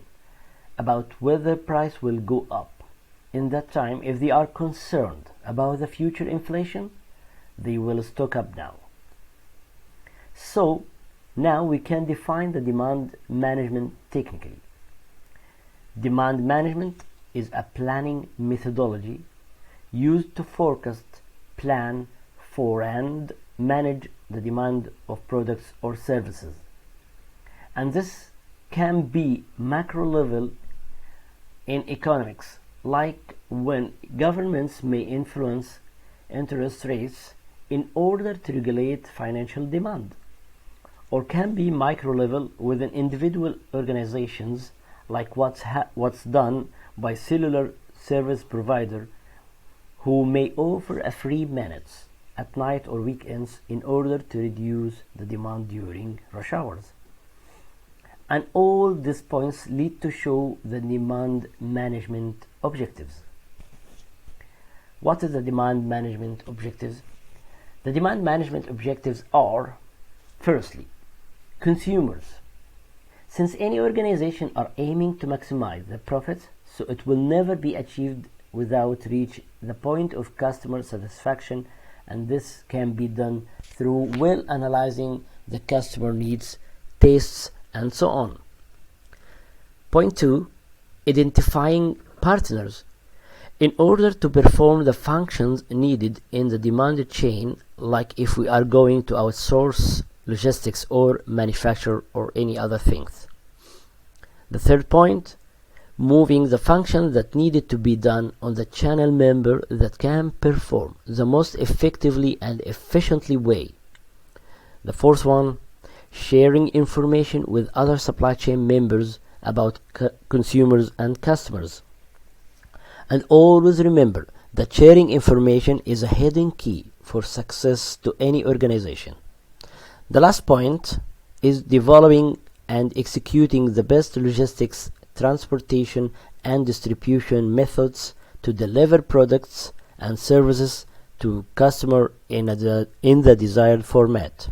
about whether price will go up. In that time, if they are concerned about the future inflation, they will stock up now. So now we can define the demand management technically. Demand management is a planning methodology used to forecast, plan for, and manage the demand of products or services. And this can be macro level in economics, like when governments may influence interest rates in order to regulate financial demand, or can be micro level within individual organizations, like what's done by cellular service provider who may offer a free minutes at night or weekends in order to reduce the demand during rush hours. And all these points lead to show the demand management objectives. What is the demand management objectives? The demand management objectives are, firstly, consumers. Since any organization are aiming to maximize the profits, so it will never be achieved without reach the point of customer satisfaction, and this can be done through well analyzing the customer needs, tastes, and so on. Point 2, identifying partners. In order to perform the functions needed in the demand chain, like if we are going to outsource logistics or manufacture or any other things. The third point, moving the functions that needed to be done on the channel member that can perform the most effectively and efficiently way. The fourth one, sharing information with other supply chain members about consumers and customers. And always remember that sharing information is a hidden key for success to any organization. The last point is developing and executing the best logistics, transportation, and distribution methods to deliver products and services to customer in the desired format.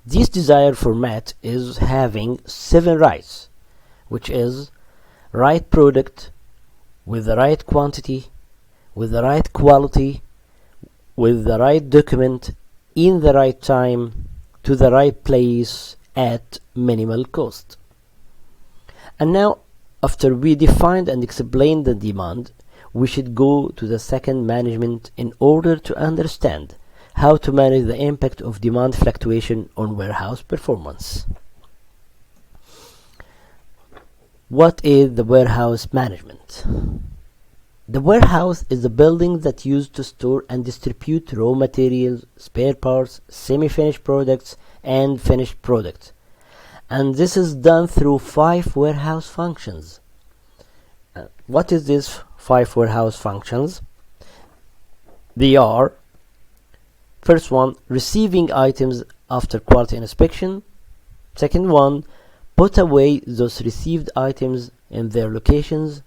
This desired format is having 7 rights, which is right product with the right quantity, with the right quality, with the right document, in the right time, to the right place, at minimal cost. And now, after we defined and explained the demand, we should go to the second management in order to understand how to manage the impact of demand fluctuation on warehouse performance. What is the warehouse management? The warehouse is the building that's used to store and distribute raw materials, spare parts, semi-finished products, and finished products. And this is done through 5 warehouse functions. What is these 5 warehouse functions? They are, first one, receiving items after quality inspection. Second one, put away those received items in their locations.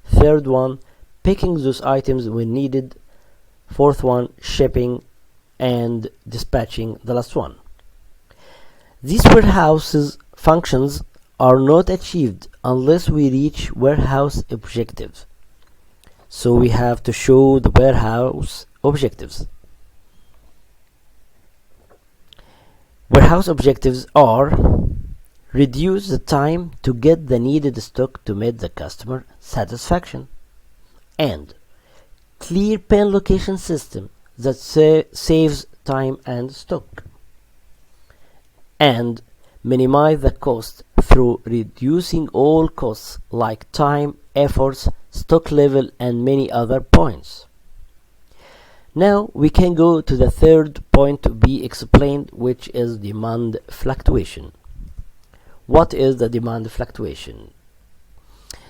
Third one, picking those items when needed. Fourth one, shipping, and dispatching, the last one. These warehouses functions are not achieved unless we reach warehouse objectives. So we have to show the warehouse objectives. Warehouse objectives are reduce the time to get the needed stock to meet the customer satisfaction, and clear pen location system that saves time and stock, and minimize the cost through reducing all costs like time, efforts, stock level, and many other points. Now we can go to the third point to be explained, which is demand fluctuation. What is the demand fluctuation?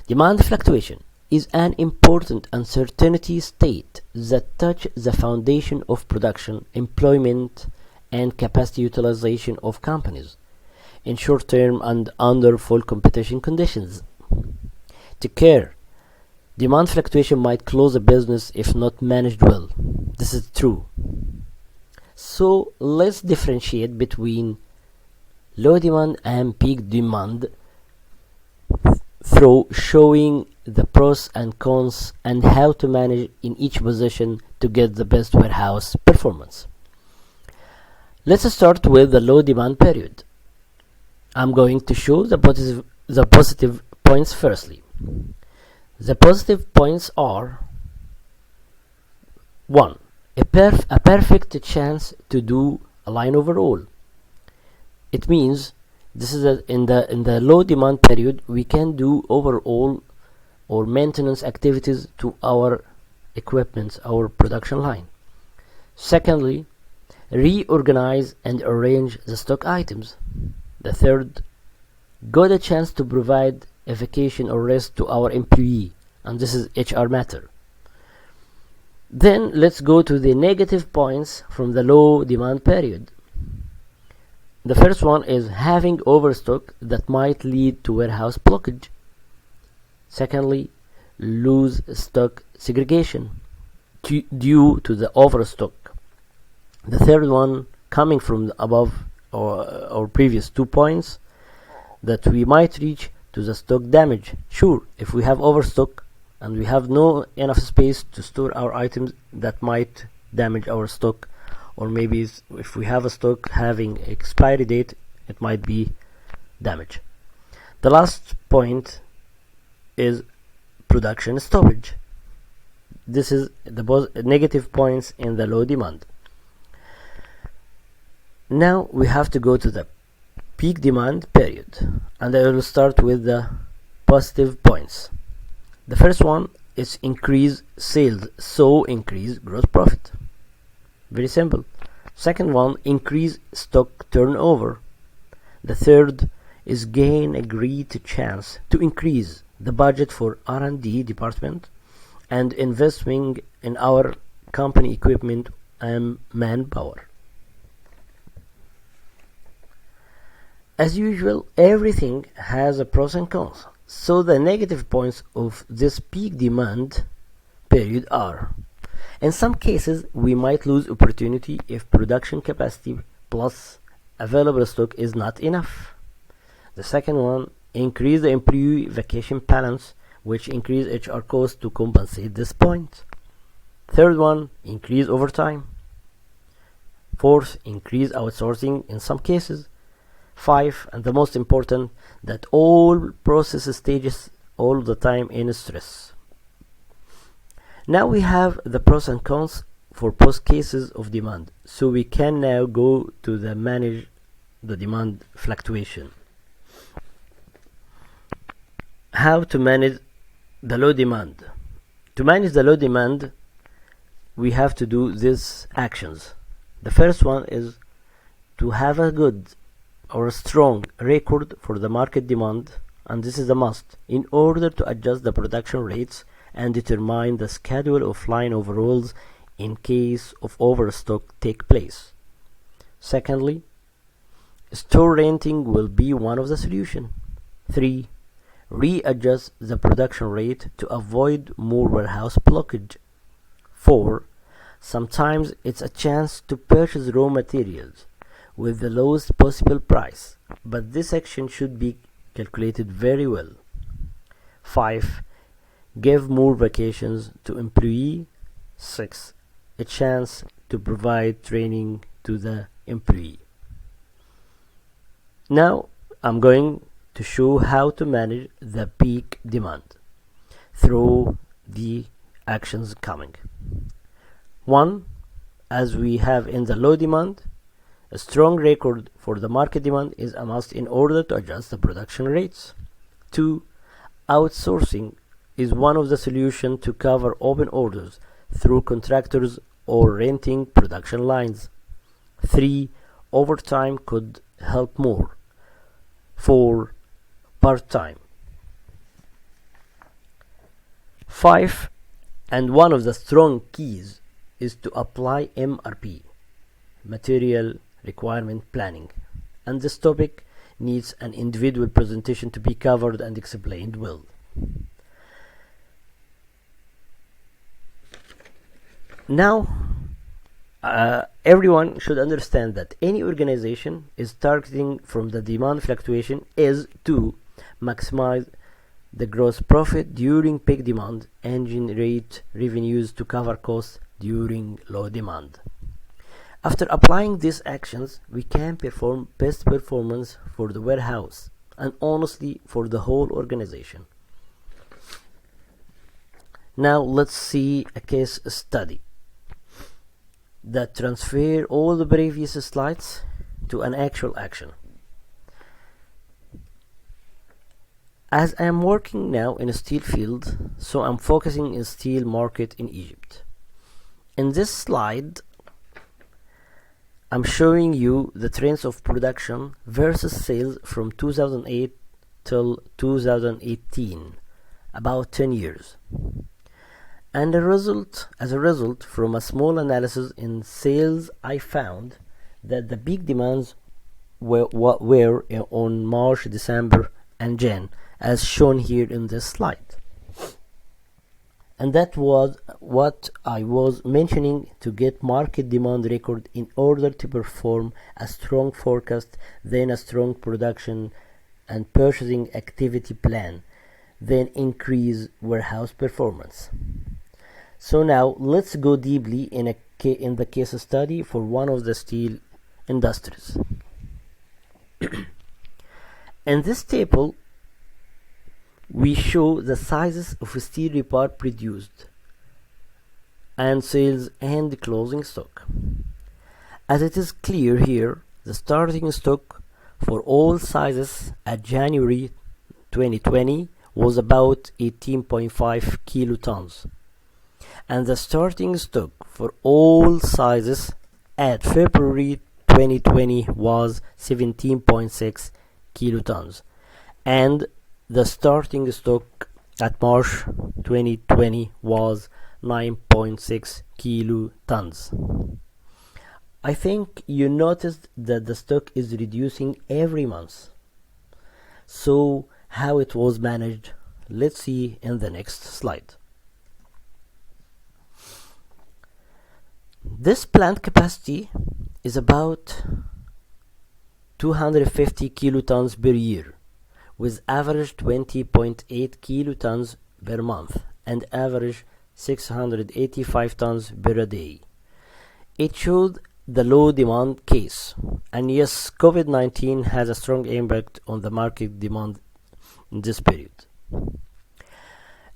Demand fluctuation is an important uncertainty state that touches the foundation of production, employment, and capacity utilization of companies in short term and under full competition conditions. take care. Demand fluctuation might close a business if not managed well. This is true. So let's differentiate between low demand and peak demand through showing the pros and cons and how to manage in each position to get the best warehouse performance. Let's start with the low demand period. I'm going to show the positive points firstly. The positive points are 1. A perfect chance to do a line overhaul. It means this is in the low demand period we can do overhaul or maintenance activities to our equipment, our production line. Secondly, reorganize and arrange the stock items. The third, got a chance to provide a vacation or rest to our employee, and this is HR matter. Then let's go to the negative points from the low demand period. The first one is having overstock that might lead to warehouse blockage. Secondly, loose stock segregation due to the overstock. The third one, coming from the above or previous 2 points, that we might reach to the stock damage. Sure, if we have overstock and we have no enough space to store our items, that might damage our stock, or maybe if we have a stock having expiry date, it might be damage. The last point is production stoppage. This is the negative points in the low demand. Now we have to go to the peak demand period, and I will start with the positive points. The first one is increase sales, so increase gross profit. Very simple. Second one, increase stock turnover. The third is gain a great chance to increase the budget for R&D department and investing in our company equipment and manpower. As usual, everything has a pros and cons. So the negative points of this peak demand period are: in some cases, we might lose opportunity if production capacity plus available stock is not enough. The second one, increase the employee vacation balance, which increase HR costs to compensate this point. Third one, increase overtime. Fourth, increase outsourcing in some cases. 5, and the most important, that all process stages all the time in stress. Now we have the pros and cons for both cases of demand, so we can now go to the manage the demand fluctuation. How to manage the low demand? To manage the low demand, we have to do these actions. The first one is to have a good or a strong record for the market demand, and this is a must in order to adjust the production rates and determine the schedule of line overhauls in case of overstock take place. Secondly, store renting will be one of the solution. 3. Readjust the production rate to avoid more warehouse blockage. 4. Sometimes it's a chance to purchase raw materials with the lowest possible price, but this action should be calculated very well. 5. Give more vacations to employee. 6. A chance to provide training to the employee. Now I'm going to show how to manage the peak demand through the actions coming. 1. As we have in the low demand, a strong record for the market demand is a must in order to adjust the production rates. 2. Outsourcing is one of the solutions to cover open orders through contractors or renting production lines. 3. Overtime could help more. 4. Part-time. 5. And one of the strong keys is to apply MRP, Material Requirement Planning, and this topic needs an individual presentation to be covered and explained well. Now, everyone should understand that any organization is targeting from the demand fluctuation is to maximize the gross profit during peak demand and generate revenues to cover costs during low demand. After applying these actions, we can perform best performance for the warehouse and honestly for the whole organization. Now let's see a case study that transfer all the previous slides to an actual action. As I am working now in a steel field, so I'm focusing in steel market in Egypt. In this slide, I'm showing you the trends of production versus sales from 2008 till 2018, about 10 years. And as a result, from a small analysis in sales, I found that the big demands were on March, December, and Jan, as shown here in this slide. And that was what I was mentioning, to get market demand record in order to perform a strong forecast, then a strong production and purchasing activity plan, then increase warehouse performance. So now let's go deeply in the case study for one of the steel industries. In this table, we show the sizes of steel repart produced and sales and closing stock. As it is clear here, the starting stock for all sizes at January 2020 was about 18.5 kilotons, and the starting stock for all sizes at February 2020 was 17.6 kilotons, and the starting stock at March 2020 was 9.6 kilotons. I think you noticed that the stock is reducing every month. So how it was managed, let's see in the next slide. This plant capacity is about 250 kilotons per year, with average 20.8 kilotons per month and average 685 tons per day. It showed the low demand case, and yes, COVID-19 has a strong impact on the market demand in this period.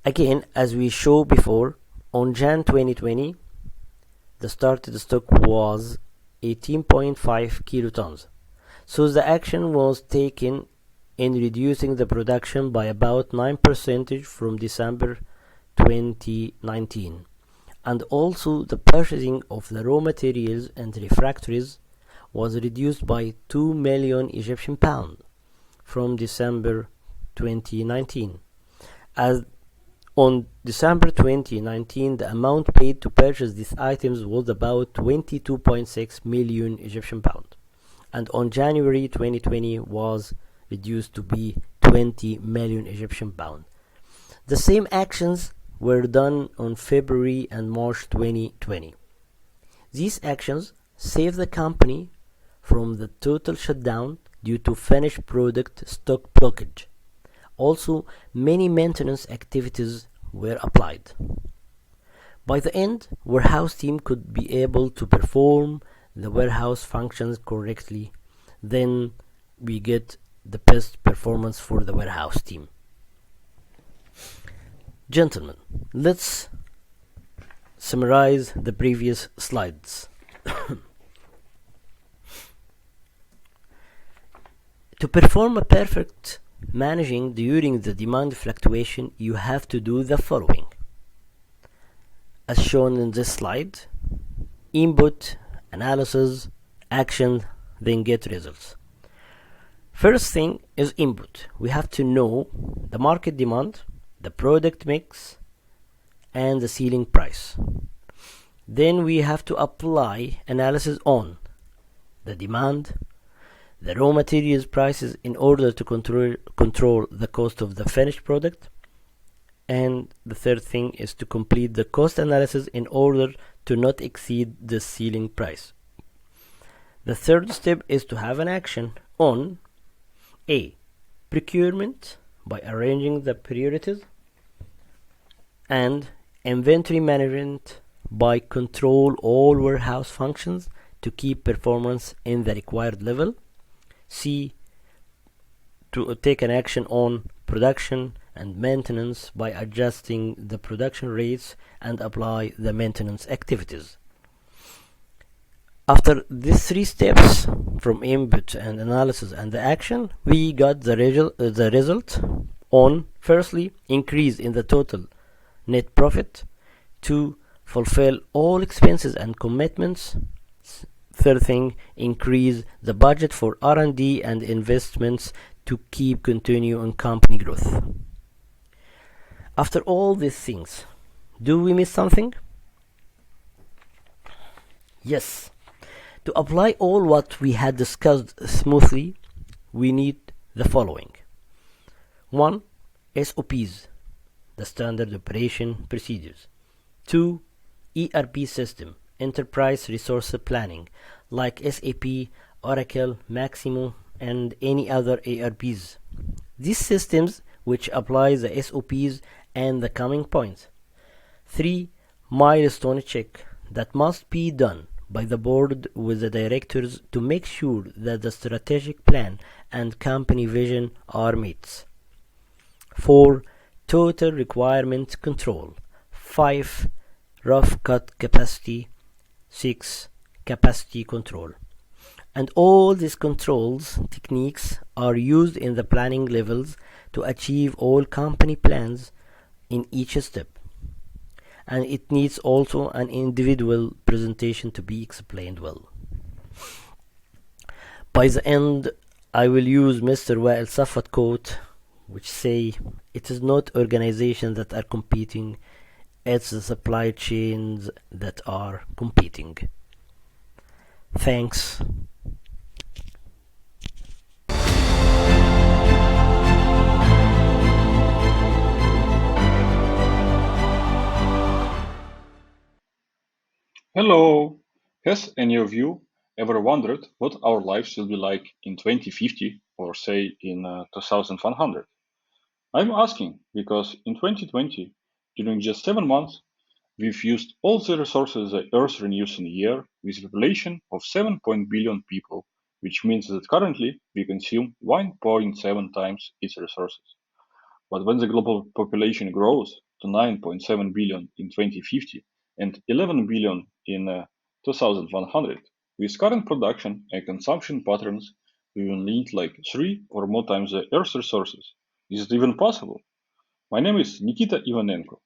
Again, as we showed before, on Jan 2020, the started stock was 18.5 kilotons, so the action was taken in reducing the production by about 9% from December 2019, and also the purchasing of the raw materials and refractories was reduced by 2 million Egyptian pounds from December 2019. As on December 2019, the amount paid to purchase these items was about 22.6 million Egyptian pounds, and on January 2020 was reduced to be 20 million Egyptian pounds. The same actions were done on February and March 2020. These actions saved the company from the total shutdown due to finished product stock blockage. Also, many maintenance activities were applied. By the end, warehouse team could be able to perform the warehouse functions correctly. Then we get the best performance for the warehouse team. Gentlemen, let's summarize the previous slides. To perform a perfect managing during the demand fluctuation, you have to do the following. As shown in this slide: input, analysis, action, then get results. First thing is input. We have to know the market demand, the product mix, and the selling price. Then we have to apply analysis on the demand, the raw materials prices in order to control the cost of the finished product. And the third thing is to complete the cost analysis in order to not exceed the ceiling price. The third step is to have an action on A. Procurement by arranging the priorities, and inventory management by control all warehouse functions to keep performance in the required level. C. To take an action on production and maintenance by adjusting the production rates and apply the maintenance activities. After these three steps from input and analysis and the action, we got the result on firstly increase in the total net profit, to fulfill all expenses and commitments. Third thing, increase the budget for R&D and investments to keep continue on company growth. After all these things, do we miss something? Yes. To apply all what we had discussed smoothly, we need the following. 1. SOPs, the standard operation procedures. 2. ERP system, enterprise resource planning, like SAP, Oracle, Maximo, and any other ERPs. These systems which apply the SOPs and the coming points. 3. Milestone check, that must be done by the board with the directors to make sure that the strategic plan and company vision are met. 4. Total requirement control. 5. Rough cut capacity. 6. Capacity control. And all these controls techniques are used in the planning levels to achieve all company plans in each step. And it needs also an individual presentation to be explained well. By the end, I will use Mr. Wael Safat quote, which say, "It is not organizations that are competing, it's the supply chains that are competing." Thanks. Hello! Has any of you ever wondered what our lives will be like in 2050 or say in 2100? I'm asking because in 2020, during just 7 months, we've used all the resources the Earth renews in a year with a population of 7 billion people, which means that currently we consume 1.7 times its resources. But when the global population grows to 9.7 billion in 2050 and 11 billion in 2100, with current production and consumption patterns, we will need like 3 or more times the Earth's resources. Is it even possible? My name is Nikita Ivanenko,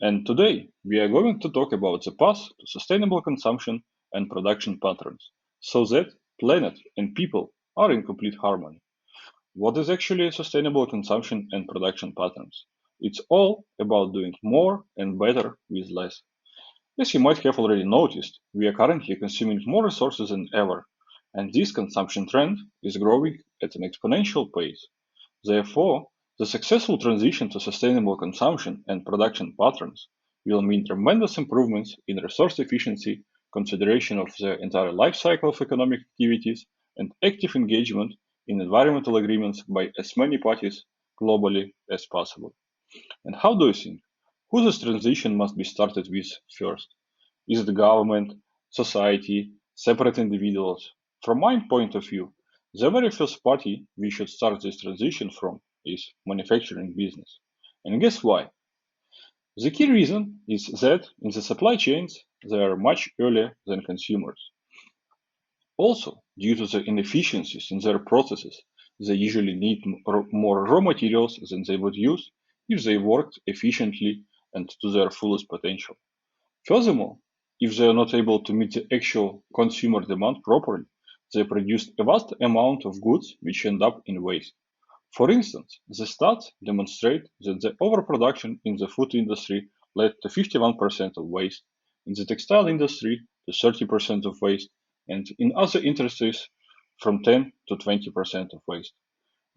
and today we are going to talk about the path to sustainable consumption and production patterns, so that planet and people are in complete harmony. What is actually sustainable consumption and production patterns? It's all about doing more and better with less. As you might have already noticed, we are currently consuming more resources than ever, and this consumption trend is growing at an exponential pace. Therefore, the successful transition to sustainable consumption and production patterns will mean tremendous improvements in resource efficiency, consideration of the entire life cycle of economic activities, and active engagement in environmental agreements by as many parties globally as possible. And how do you think? Who this transition must be started with first? Is it the government, society, separate individuals? From my point of view, the very first party we should start this transition from is manufacturing business. And guess why? The key reason is that in the supply chains they are much earlier than consumers. Also, due to the inefficiencies in their processes, they usually need more raw materials than they would use if they worked efficiently and to their fullest potential. Furthermore, if they are not able to meet the actual consumer demand properly, they produce a vast amount of goods which end up in waste. For instance, the stats demonstrate that the overproduction in the food industry led to 51% of waste, in the textile industry to 30% of waste, and in other industries from 10 to 20% of waste.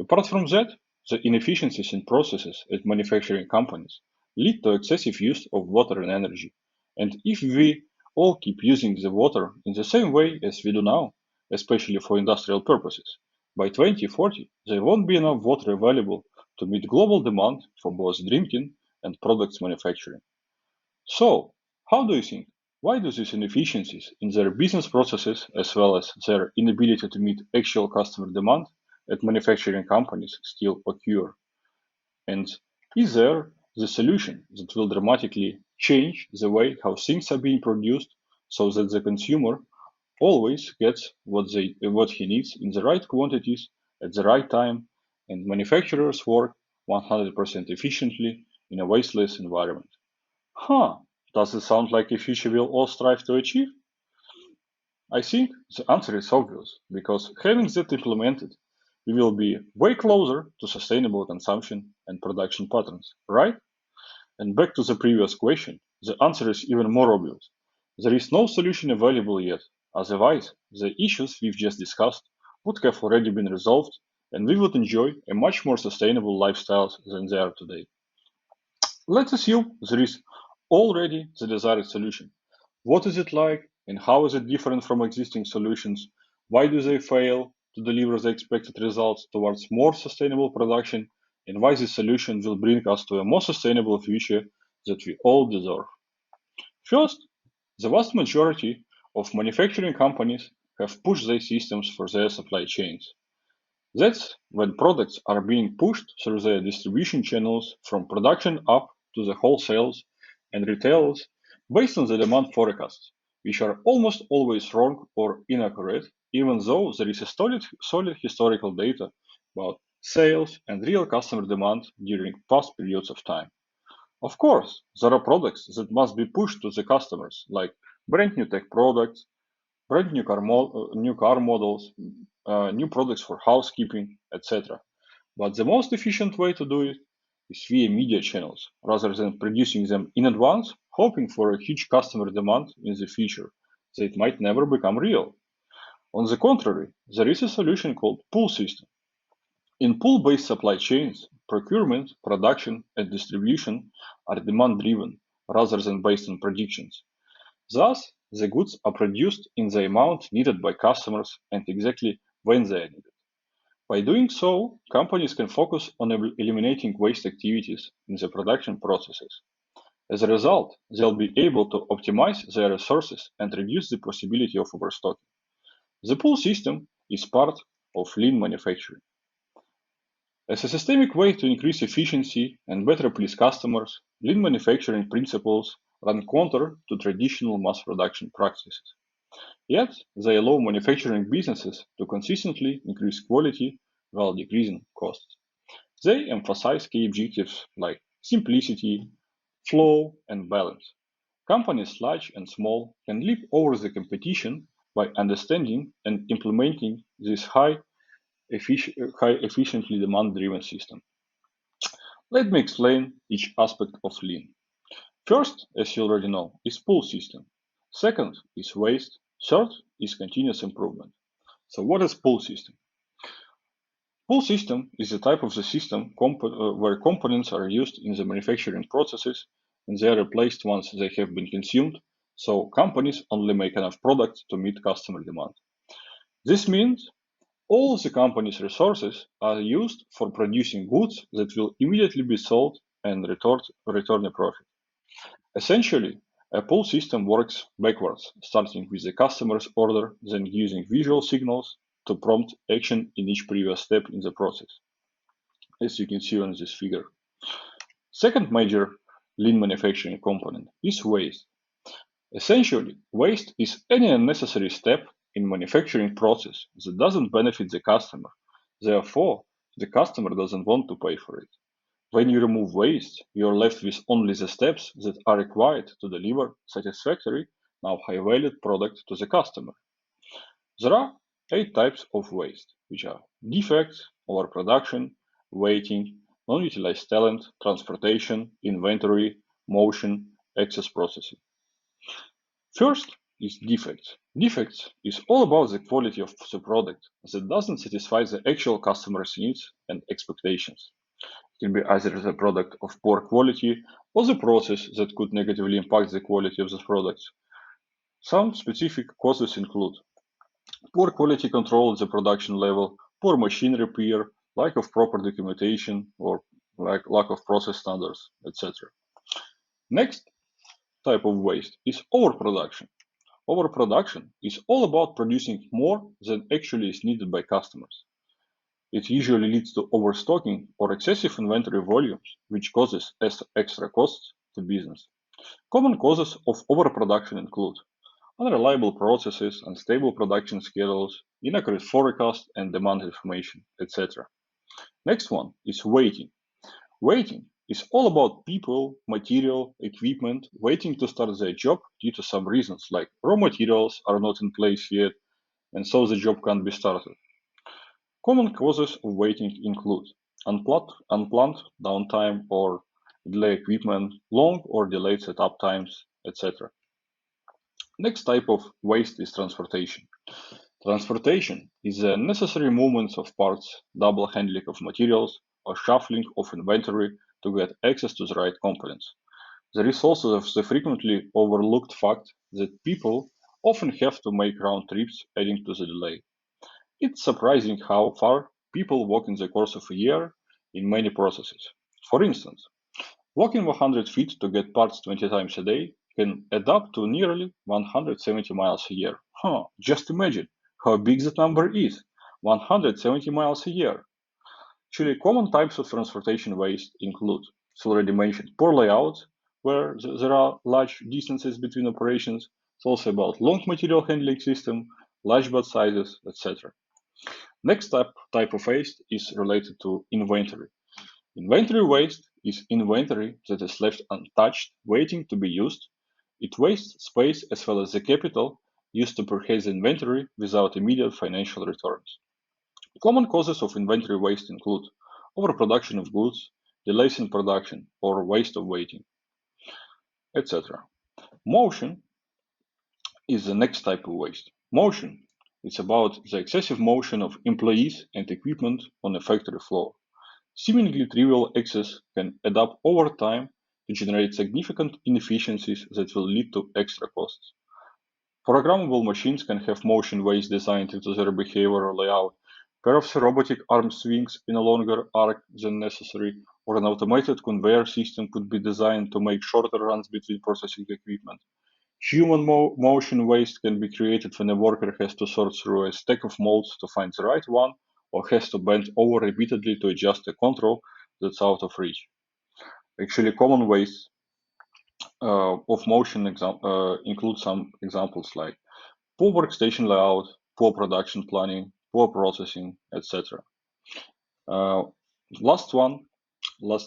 Apart from that, the inefficiencies in processes at manufacturing companies lead to excessive use of water and energy. And if we all keep using the water in the same way as we do now, especially for industrial purposes, by 2040 there won't be enough water available to meet global demand for both drinking and products manufacturing. So, how do you think? Why do these inefficiencies in their business processes as well as their inability to meet actual customer demand at manufacturing companies still occur? And is there the solution that will dramatically change the way how things are being produced so that the consumer always gets what he needs in the right quantities at the right time and manufacturers work 100% efficiently in a wasteless environment? Huh, does it sound like a future we'll all strive to achieve? I think the answer is obvious, because having that implemented, we will be way closer to sustainable consumption and production patterns, right? And back to the previous question, the answer is even more obvious. There is no solution available yet, otherwise, the issues we've just discussed would have already been resolved, and we would enjoy a much more sustainable lifestyles than they are today. Let's assume there is already the desired solution. What is it like and how is it different from existing solutions? Why do they fail to deliver the expected results towards more sustainable production? And why this solution will bring us to a more sustainable future that we all deserve? First, the vast majority of manufacturing companies have pushed their systems for their supply chains. That's when products are being pushed through their distribution channels from production up to the wholesalers and retailers based on the demand forecasts, which are almost always wrong or inaccurate, even though there is a solid historical data about sales and real customer demand during past periods of time. Of course, there are products that must be pushed to the customers, like brand new tech products, brand new car models, new products for housekeeping, etc. But the most efficient way to do it is via media channels, rather than producing them in advance, hoping for a huge customer demand in the future that might never become real. On the contrary, there is a solution called pull system. In pull-based supply chains, procurement, production, and distribution are demand-driven rather than based on predictions. Thus, the goods are produced in the amount needed by customers and exactly when they are needed. By doing so, companies can focus on eliminating waste activities in the production processes. As a result, they'll be able to optimize their resources and reduce the possibility of overstocking. The pull system is part of lean manufacturing. As a systemic way to increase efficiency and better please customers, lean manufacturing principles run counter to traditional mass production practices. Yet, they allow manufacturing businesses to consistently increase quality while decreasing costs. They emphasize key objectives like simplicity, flow, and balance. Companies large and small can leap over the competition by understanding and implementing this high efficiently demand-driven system. Let me explain each aspect of lean. First, as you already know, is pull system. Second is waste. Third is continuous improvement. So what is pull system? Pull system is a type of the system where components are used in the manufacturing processes and they are replaced once they have been consumed, so companies only make enough product to meet customer demand. This means all the company's resources are used for producing goods that will immediately be sold and return a profit. Essentially, a pull system works backwards, starting with the customer's order, then using visual signals to prompt action in each previous step in the process, as you can see on this figure. Second major lean manufacturing component is waste. Essentially, waste is any unnecessary step in manufacturing process that doesn't benefit the customer. Therefore, the customer doesn't want to pay for it. When you remove waste, you are left with only the steps that are required to deliver satisfactory, now high-valued product to the customer. There are 8 types of waste, which are defects, overproduction, waiting, non-utilized talent, transportation, inventory, motion, excess processing. First is defects. Defects is all about the quality of the product that doesn't satisfy the actual customer's needs and expectations. It can be either the product of poor quality or the process that could negatively impact the quality of the product. Some specific causes include poor quality control at the production level, poor machine repair, lack of proper documentation, or lack of process standards, etc. Next type of waste is overproduction. Overproduction is all about producing more than actually is needed by customers. It usually leads to overstocking or excessive inventory volumes, which causes extra costs to business. Common causes of overproduction include unreliable processes, unstable production schedules, inaccurate forecast and demand information, etc. Next one is waiting. Waiting is all about people, material, equipment waiting to start their job due to some reasons like raw materials are not in place yet and so the job can't be started. Common causes of waiting include unplanned downtime or delay equipment, long or delayed setup times, etc. Next type of waste is transportation. Transportation is the necessary movement of parts, double handling of materials, or shuffling of inventory to get access to the right components. There is also the frequently overlooked fact that people often have to make round trips, adding to the delay. It's surprising how far people walk in the course of a year in many processes. For instance, walking 100 feet to get parts 20 times a day can add up to nearly 170 miles a year. Just imagine how big that number is. 170 miles a year. Actually, common types of transportation waste include, as already mentioned, poor layouts, where there are large distances between operations. It's also about long material handling system, large batch sizes, etc. Next type of waste is related to inventory. Inventory waste is inventory that is left untouched, waiting to be used. It wastes space as well as the capital used to purchase the inventory without immediate financial returns. Common causes of inventory waste include overproduction of goods, delays in production, or waste of waiting, etc. Motion is the next type of waste. Motion is about the excessive motion of employees and equipment on a factory floor. Seemingly trivial excess can add up over time to generate significant inefficiencies that will lead to extra costs. Programmable machines can have motion waste designed into their behavior or layout. Pair of robotic arm swings in a longer arc than necessary, or an automated conveyor system could be designed to make shorter runs between processing equipment. Human motion waste can be created when a worker has to sort through a stack of molds to find the right one, or has to bend over repeatedly to adjust a control that's out of reach. Actually, common ways of motion include some examples like poor workstation layout, poor production planning, poor processing, etc. Last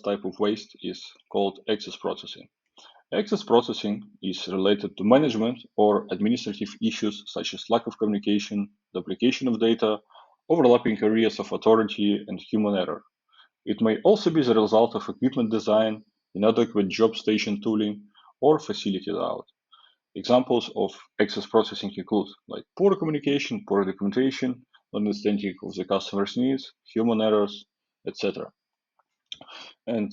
type of waste is called excess processing. Excess processing is related to management or administrative issues such as lack of communication, duplication of data, overlapping areas of authority, and human error. It may also be the result of equipment design, inadequate job station tooling, or facility layout. Examples of excess processing include like poor communication, poor documentation, understanding of the customer's needs, human errors, etc. And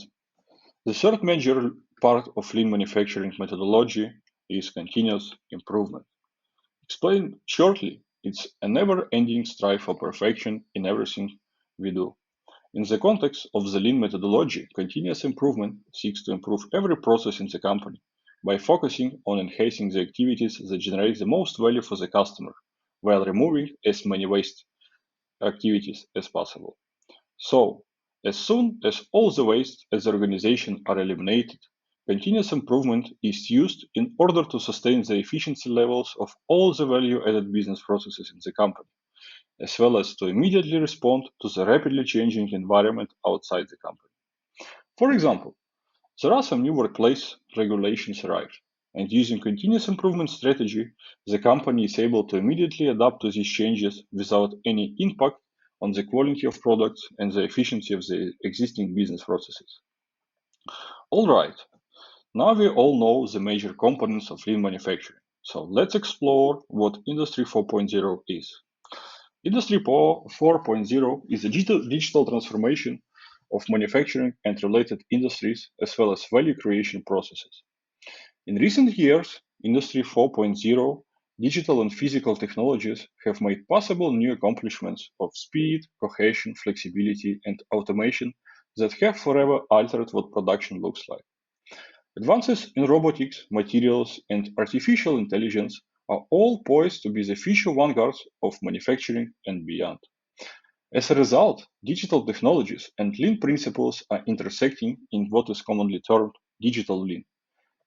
the third major part of lean manufacturing methodology is continuous improvement. Explained shortly, it's a never-ending strive for perfection in everything we do. In the context of the lean methodology, continuous improvement seeks to improve every process in the company by focusing on enhancing the activities that generate the most value for the customer, while removing as many waste activities as possible. So, as soon as all the waste as the organization are eliminated, continuous improvement is used in order to sustain the efficiency levels of all the value-added business processes in the company, as well as to immediately respond to the rapidly changing environment outside the company. For example, there are some new workplace regulations arrived, and using continuous improvement strategy, the company is able to immediately adapt to these changes without any impact on the quality of products and the efficiency of the existing business processes. All right, now we all know the major components of lean manufacturing. So let's explore what Industry 4.0 is. Industry 4.0 is a digital transformation of manufacturing and related industries, as well as value creation processes. In recent years, Industry 4.0, digital and physical technologies have made possible new accomplishments of speed, cohesion, flexibility, and automation that have forever altered what production looks like. Advances in robotics, materials, and artificial intelligence are all poised to be the future vanguards of manufacturing and beyond. As a result, digital technologies and lean principles are intersecting in what is commonly termed digital lean,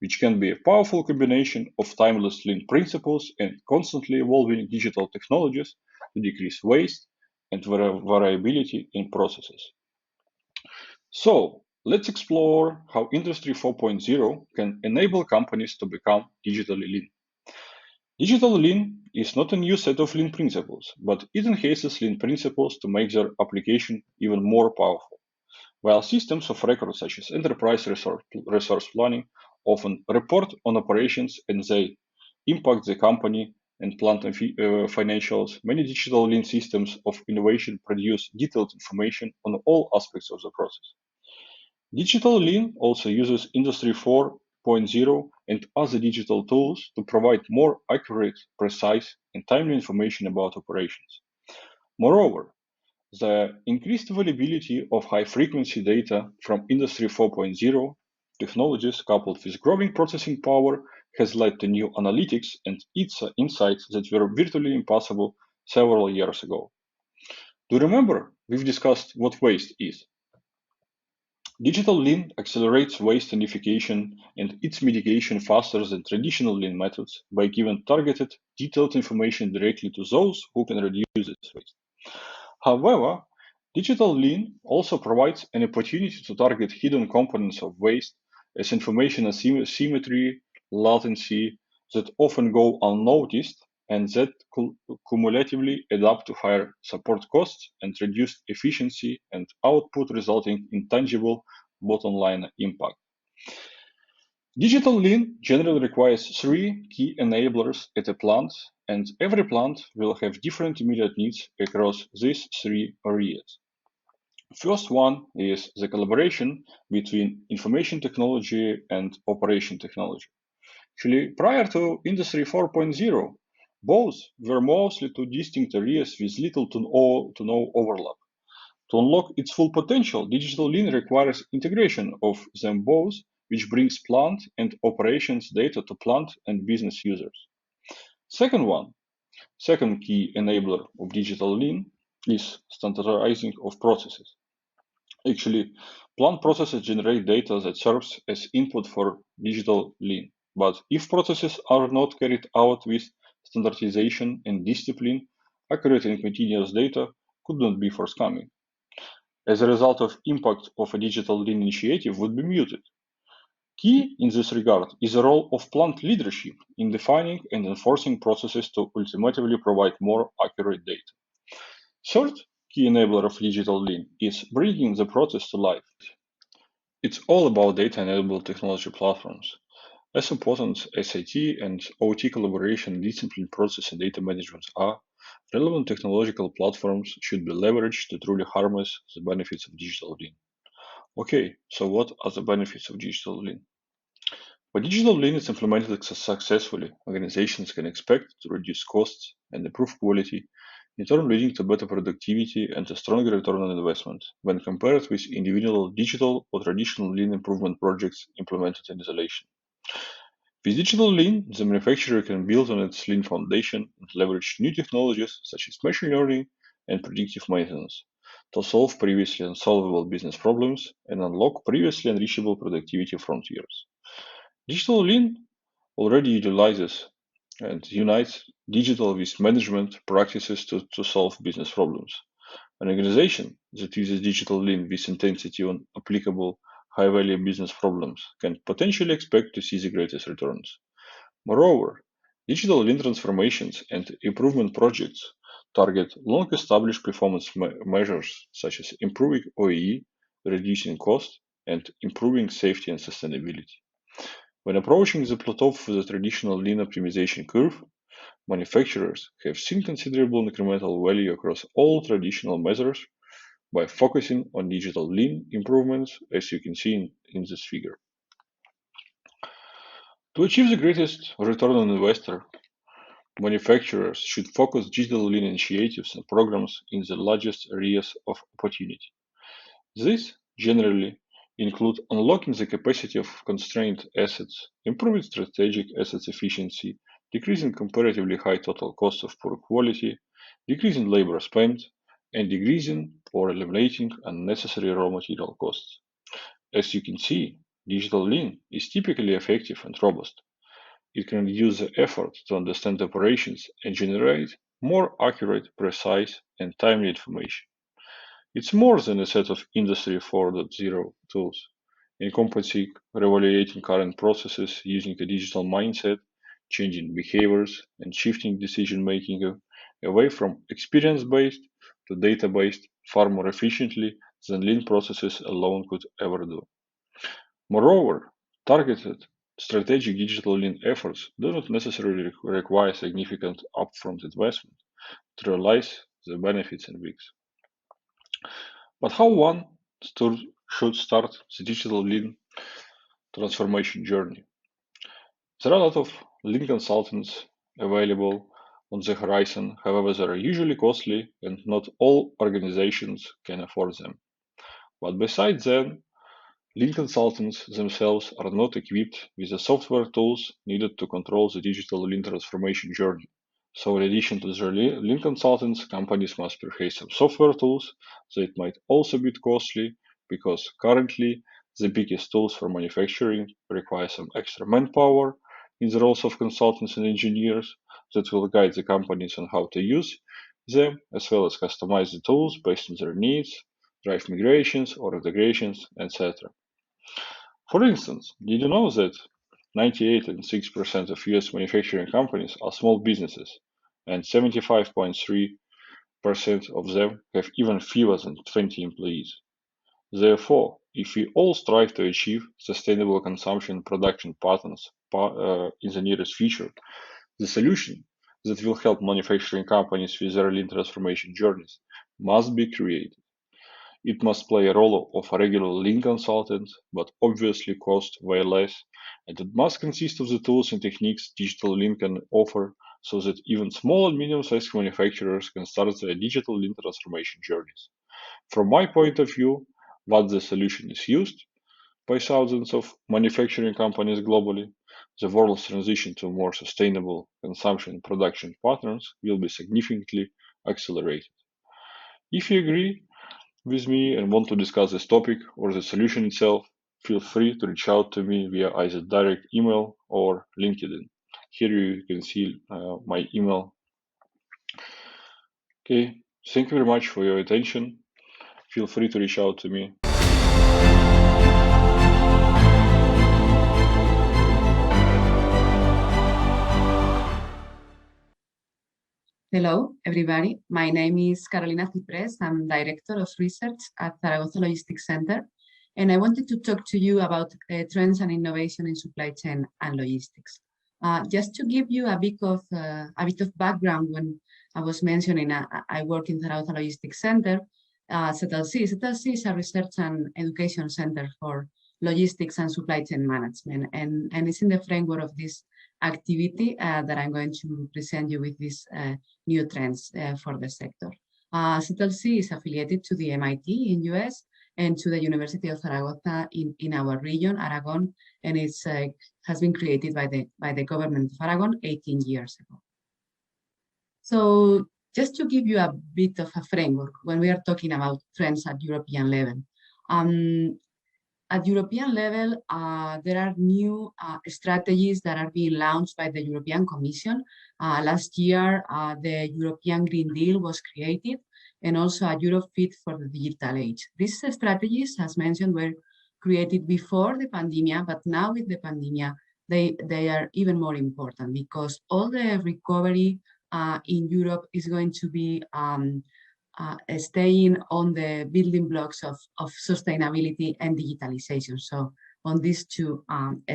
which can be a powerful combination of timeless lean principles and constantly evolving digital technologies to decrease waste and variability in processes. So, let's explore how Industry 4.0 can enable companies to become digitally lean. Digital lean is not a new set of lean principles, but it enhances lean principles to make their application even more powerful. While systems of record such as enterprise resource planning often report on operations and they impact the company and plant financials, many digital lean systems of innovation produce detailed information on all aspects of the process. Digital lean also uses Industry 4.0 and other digital tools to provide more accurate, precise, and timely information about operations. Moreover, the increased availability of high-frequency data from Industry 4.0 technologies coupled with growing processing power has led to new analytics and insights that were virtually impossible several years ago. Do you remember we've discussed what waste is? Digital lean accelerates waste identification and its mitigation faster than traditional lean methods by giving targeted, detailed information directly to those who can reduce this waste. However, digital lean also provides an opportunity to target hidden components of waste as information asymmetry, latency that often go unnoticed and that cumulatively add up to higher support costs and reduced efficiency and output, resulting in tangible bottom line impact. Digital lean generally requires three key enablers at a plant, and every plant will have different immediate needs across these three areas. First one is the collaboration between information technology and operation technology. Actually, prior to Industry 4.0, both were mostly two distinct areas with little to no overlap. To unlock its full potential, digital lean requires integration of them both, which brings plant and operations data to plant and business users. Second key enabler of digital lean is standardizing of processes. Actually, plant processes generate data that serves as input for digital lean. But if processes are not carried out with standardization and discipline, accurate and continuous data could not be forthcoming. As a result of impact of a digital lean initiative would be muted. Key in this regard is the role of plant leadership in defining and enforcing processes to ultimately provide more accurate data. Third key enabler of digital lean is bringing the process to life. It's all about data-enabled technology platforms. As important as IT and OT collaboration, discipline process and data management are, relevant technological platforms should be leveraged to truly harness the benefits of digital lean. Okay, so what are the benefits of digital lean? When digital lean is implemented successfully, organizations can expect to reduce costs and improve quality, in turn leading to better productivity and a stronger return on investment when compared with individual digital or traditional lean improvement projects implemented in isolation. With digital lean, the manufacturer can build on its lean foundation and leverage new technologies such as machine learning and predictive maintenance to solve previously unsolvable business problems and unlock previously unreachable productivity frontiers. Digital lean already utilizes and unites digital with management practices to solve business problems. An organization that uses digital lean with intensity on applicable high-value business problems can potentially expect to see the greatest returns. Moreover, digital lean transformations and improvement projects target long-established performance measures such as improving OEE, reducing cost, and improving safety and sustainability. When approaching the plateau of the traditional lean optimization curve, manufacturers have seen considerable incremental value across all traditional measures by focusing on digital lean improvements, as you can see in this figure. To achieve the greatest return on investor, manufacturers should focus digital lean initiatives and programs in the largest areas of opportunity. These generally include unlocking the capacity of constrained assets, improving strategic assets efficiency, decreasing comparatively high total cost of poor quality, decreasing labor spend, and decreasing or eliminating unnecessary raw material costs. As you can see, digital lean is typically effective and robust. It can reduce the effort to understand operations and generate more accurate, precise, and timely information. It's more than a set of Industry 4.0 tools, encompassing reevaluating current processes using a digital mindset, changing behaviors, and shifting decision making away from experience based to data based far more efficiently than lean processes alone could ever do. Moreover, targeted strategic digital lean efforts do not necessarily require significant upfront investment to realize the benefits in weeks. But how one should start the digital lean transformation journey? There are a lot of lean consultants available on the horizon, however, they are usually costly and not all organizations can afford them. But besides them, lean consultants themselves are not equipped with the software tools needed to control the digital lean transformation journey. So in addition to the lean consultants, companies must purchase some software tools that might also be costly because currently the biggest tools for manufacturing require some extra manpower in the roles of consultants and engineers that will guide the companies on how to use them, as well as customize the tools based on their needs, drive migrations or integrations, etc. For instance, did you know that 98.6% of US manufacturing companies are small businesses, and 75.3% of them have even fewer than 20 employees? Therefore, if we all strive to achieve sustainable consumption and production patterns in the nearest future, the solution that will help manufacturing companies with their lean transformation journeys must be created. It must play a role of a regular lean consultant, but obviously cost way less, and it must consist of the tools and techniques digital lean can offer so that even small and medium-sized manufacturers can start their digital lean transformation journeys. From my point of view, what the solution is used by thousands of manufacturing companies globally, the world's transition to more sustainable consumption and production patterns will be significantly accelerated. If you agree, with me and want to discuss this topic or the solution itself, feel free to reach out to me via either direct email or LinkedIn. Here you can see my email. Okay, thank you very much for your attention. Feel free to reach out to me. Hello, everybody. My name is Carolina Cipres. I'm Director of Research at Zaragoza Logistics Center, and I wanted to talk to you about trends and innovation in supply chain and logistics. Just to give you a bit of background, when I was mentioning I work in Zaragoza Logistics Center, ZLC is a research and education center for logistics and supply chain management, and it's in the framework of this activity that I'm going to present you with these new trends for the sector. ZLC is affiliated to the MIT in US and to the University of Zaragoza in our region, Aragon, and it's has been created by the government of Aragon 18 years ago. So just to give you a bit of a framework when we are talking about trends at European level. At European level, there are new strategies that are being launched by the European Commission. Last year, the European Green Deal was created, and also a Europe Fit for the Digital Age. These strategies, as mentioned, were created before the pandemic, but now with the pandemic, they are even more important because all the recovery in Europe is going to be staying on the building blocks of sustainability and digitalization. So on these two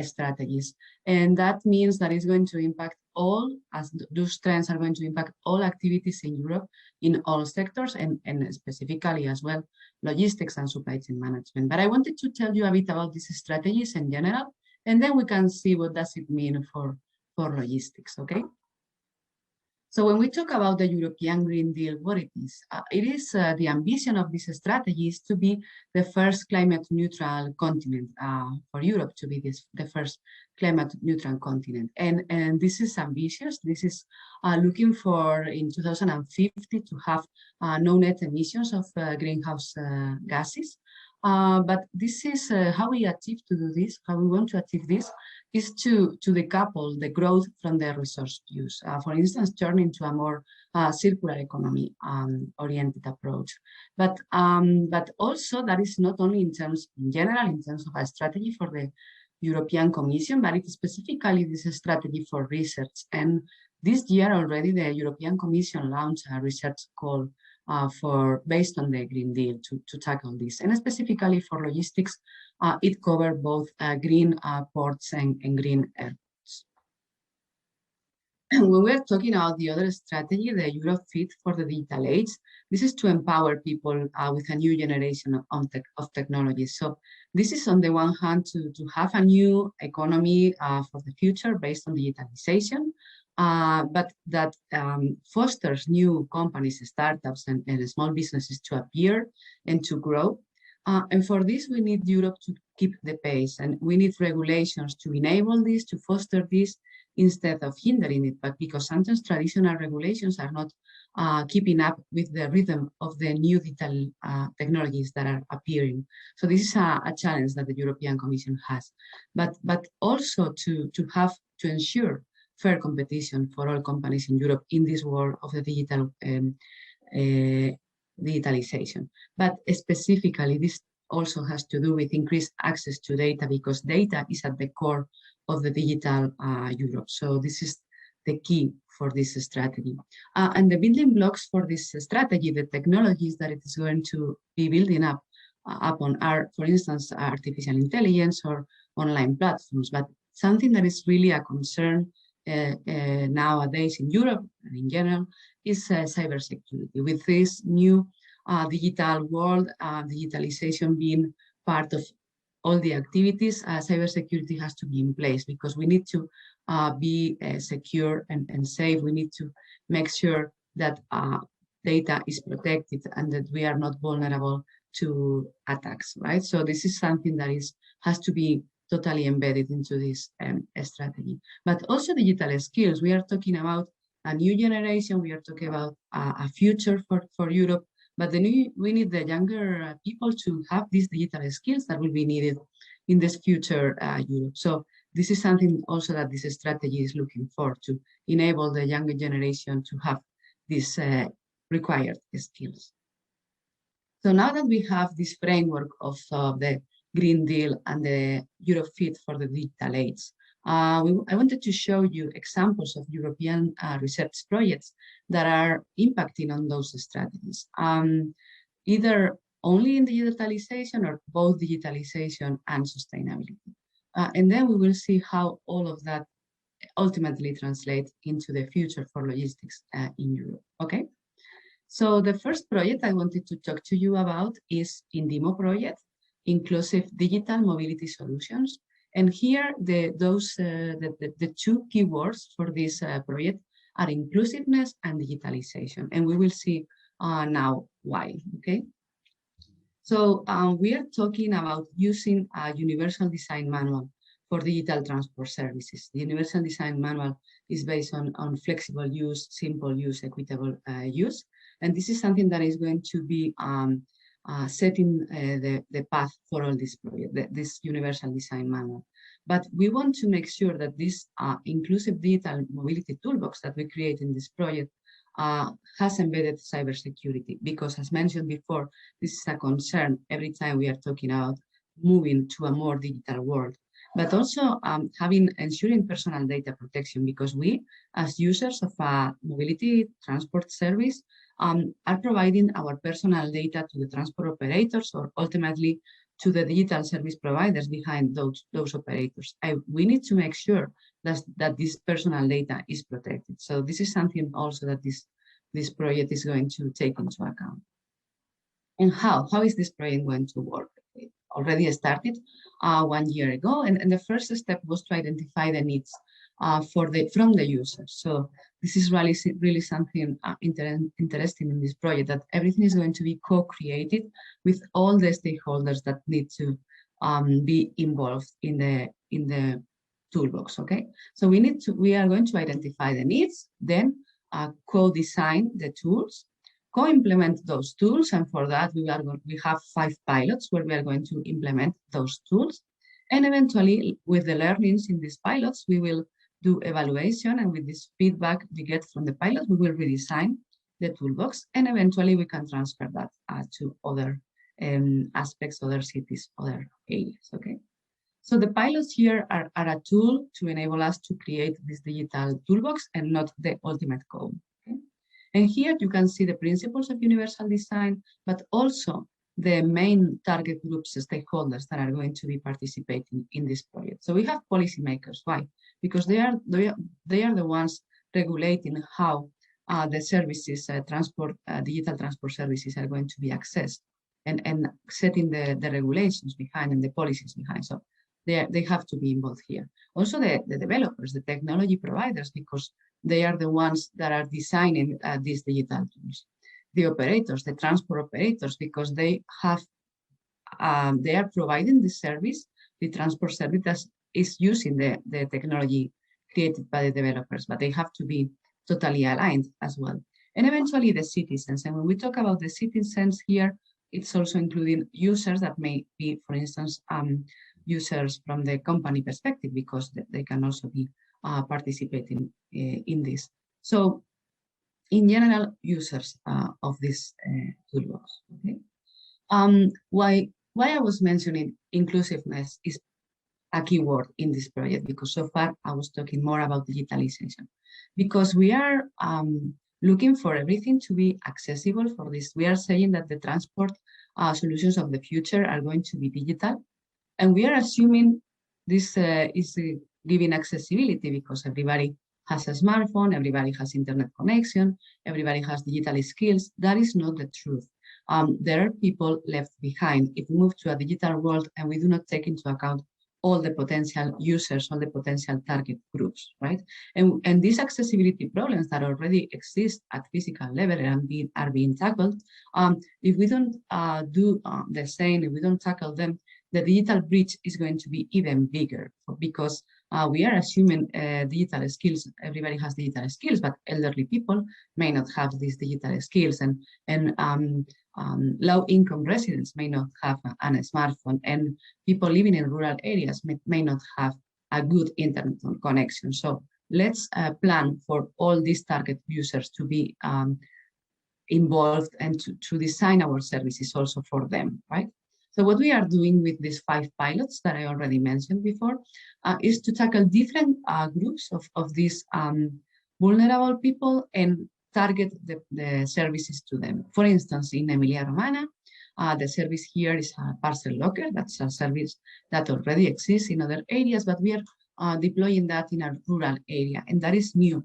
strategies. And that means that it's going to impact all, as those trends are going to impact all activities in Europe in all sectors and specifically as well, logistics and supply chain management. But I wanted to tell you a bit about these strategies in general And then we can see what does it mean for logistics, okay? So when we talk about the European Green Deal, what it is the ambition of this strategy is to be the first climate neutral continent, for Europe to be the first climate neutral continent. And this is ambitious. This is looking for in 2050 to have no net emissions of greenhouse gases. But this is how we achieve to do this, how we want to achieve this, is to decouple the growth from the resource use. For instance, turning to a more circular economy oriented approach. But also that is not only in general, in terms of a strategy for the European Commission, but it's specifically this strategy for research. And this year already, the European Commission launched a research call based on the Green Deal to tackle this. And specifically for logistics, it covers both green ports and green airports. When we're talking about the other strategy, the Europe Fit for the Digital Age, this is to empower people with a new generation of technologies. So this is on the one hand to have a new economy for the future based on digitalization, but that fosters new companies, startups, and small businesses to appear and to grow. And for this, we need Europe to keep the pace, and we need regulations to enable this, to foster this, instead of hindering it. But because sometimes traditional regulations are not keeping up with the rhythm of the new digital technologies that are appearing. So this is a challenge that the European Commission has. But also to ensure fair competition for all companies in Europe in this world of the digital digitalization. But specifically, this also has to do with increased access to data, because data is at the core of the digital Europe. So this is the key for this strategy. And the building blocks for this strategy, the technologies that it is going to be building up upon are, for instance, artificial intelligence or online platforms. But something that is really a concern nowadays in Europe and in general is cybersecurity. With this new digital world, digitalization being part of all the activities, cybersecurity has to be in place, because we need to be secure and safe. We need to make sure that data is protected and that we are not vulnerable to attacks, right? So this is something that has to be totally embedded into this strategy. But also digital skills. We are talking about a new generation. We are talking about a future for Europe. But we need the younger people to have these digital skills that will be needed in this future Europe. So this is something also that this strategy is looking for, to enable the younger generation to have these required skills. So now that we have this framework of the Green Deal and the Europe Fit for the Digital Age, I wanted to show you examples of European research projects that are impacting on those strategies, either only in digitalization or both digitalization and sustainability. And then we will see how all of that ultimately translates into the future for logistics in Europe, okay? So the first project I wanted to talk to you about is INDIMO project, Inclusive Digital Mobility Solutions. And here, the two keywords for this project are inclusiveness and digitalization. And we will see now why, okay? So we are talking about using a universal design manual for digital transport services. The universal design manual is based on flexible use, simple use, equitable use. And this is something that is going to be setting the path for all this project, this universal design manual. But we want to make sure that this inclusive digital mobility toolbox that we create in this project has embedded cybersecurity, because as mentioned before, this is a concern every time we are talking about moving to a more digital world. But also ensuring personal data protection, because we, as users of a mobility transport service, are providing our personal data to the transport operators, or ultimately to the digital service providers behind those operators. We need to make sure that this personal data is protected. So this is something also that this project is going to take into account. And how is this project going to work? already started 1 year ago. And the first step was to identify the needs from the users. So this is really something interesting in this project, that everything is going to be co-created with all the stakeholders that need to be involved in the toolbox. Okay, so we are going to identify the needs, then co-design the tools, co-implement those tools, and for that we have 5 pilots where we are going to implement those tools, and eventually with the learnings in these pilots we will do evaluation, and with this feedback we get from the pilot we will redesign the toolbox, and eventually we can transfer that to other aspects, other cities, other areas. Okay, so the pilots here are a tool to enable us to create this digital toolbox and not the ultimate goal. Okay? And here you can see the principles of universal design, but also the main target groups, stakeholders that are going to be participating in this project. So we have policymakers. Why? Because they are the ones regulating how the services, digital transport services are going to be accessed, and setting the regulations behind and the policies behind. So they have to be involved here. Also the developers, the technology providers, because they are the ones that are designing these digital tools. The operators, the transport operators, because they are providing the service, the transport service that is using the technology created by the developers, but they have to be totally aligned as well. And eventually the citizens. And when we talk about the citizens here, it's also including users that may be, for instance, users from the company perspective, because they can also be participating in this. So in general, users of this toolbox. Okay. Why I was mentioning inclusiveness is a key word in this project, because so far I was talking more about digitalization, because we are looking for everything to be accessible for this. We are saying that the transport solutions of the future are going to be digital, and we are assuming this is giving accessibility because everybody has a smartphone, everybody has internet connection, everybody has digital skills. That is not the truth. There are people left behind if we move to a digital world and we do not take into account all the potential users, all the potential target groups, right? And these accessibility problems that already exist at physical level and are being tackled, if we don't do the same, if we don't tackle them, the digital breach is going to be even bigger, because we are assuming digital skills. Everybody has digital skills, but elderly people may not have these digital skills, and low-income residents may not have a smartphone, and people living in rural areas may not have a good internet connection. So let's plan for all these target users to be involved and to design our services also for them, right? So what we are doing with these 5 pilots that I already mentioned before is to tackle different groups of these vulnerable people and target the services to them. For instance, in Emilia-Romagna, the service here is a parcel locker. That's a service that already exists in other areas, but we are deploying that in a rural area, and that is new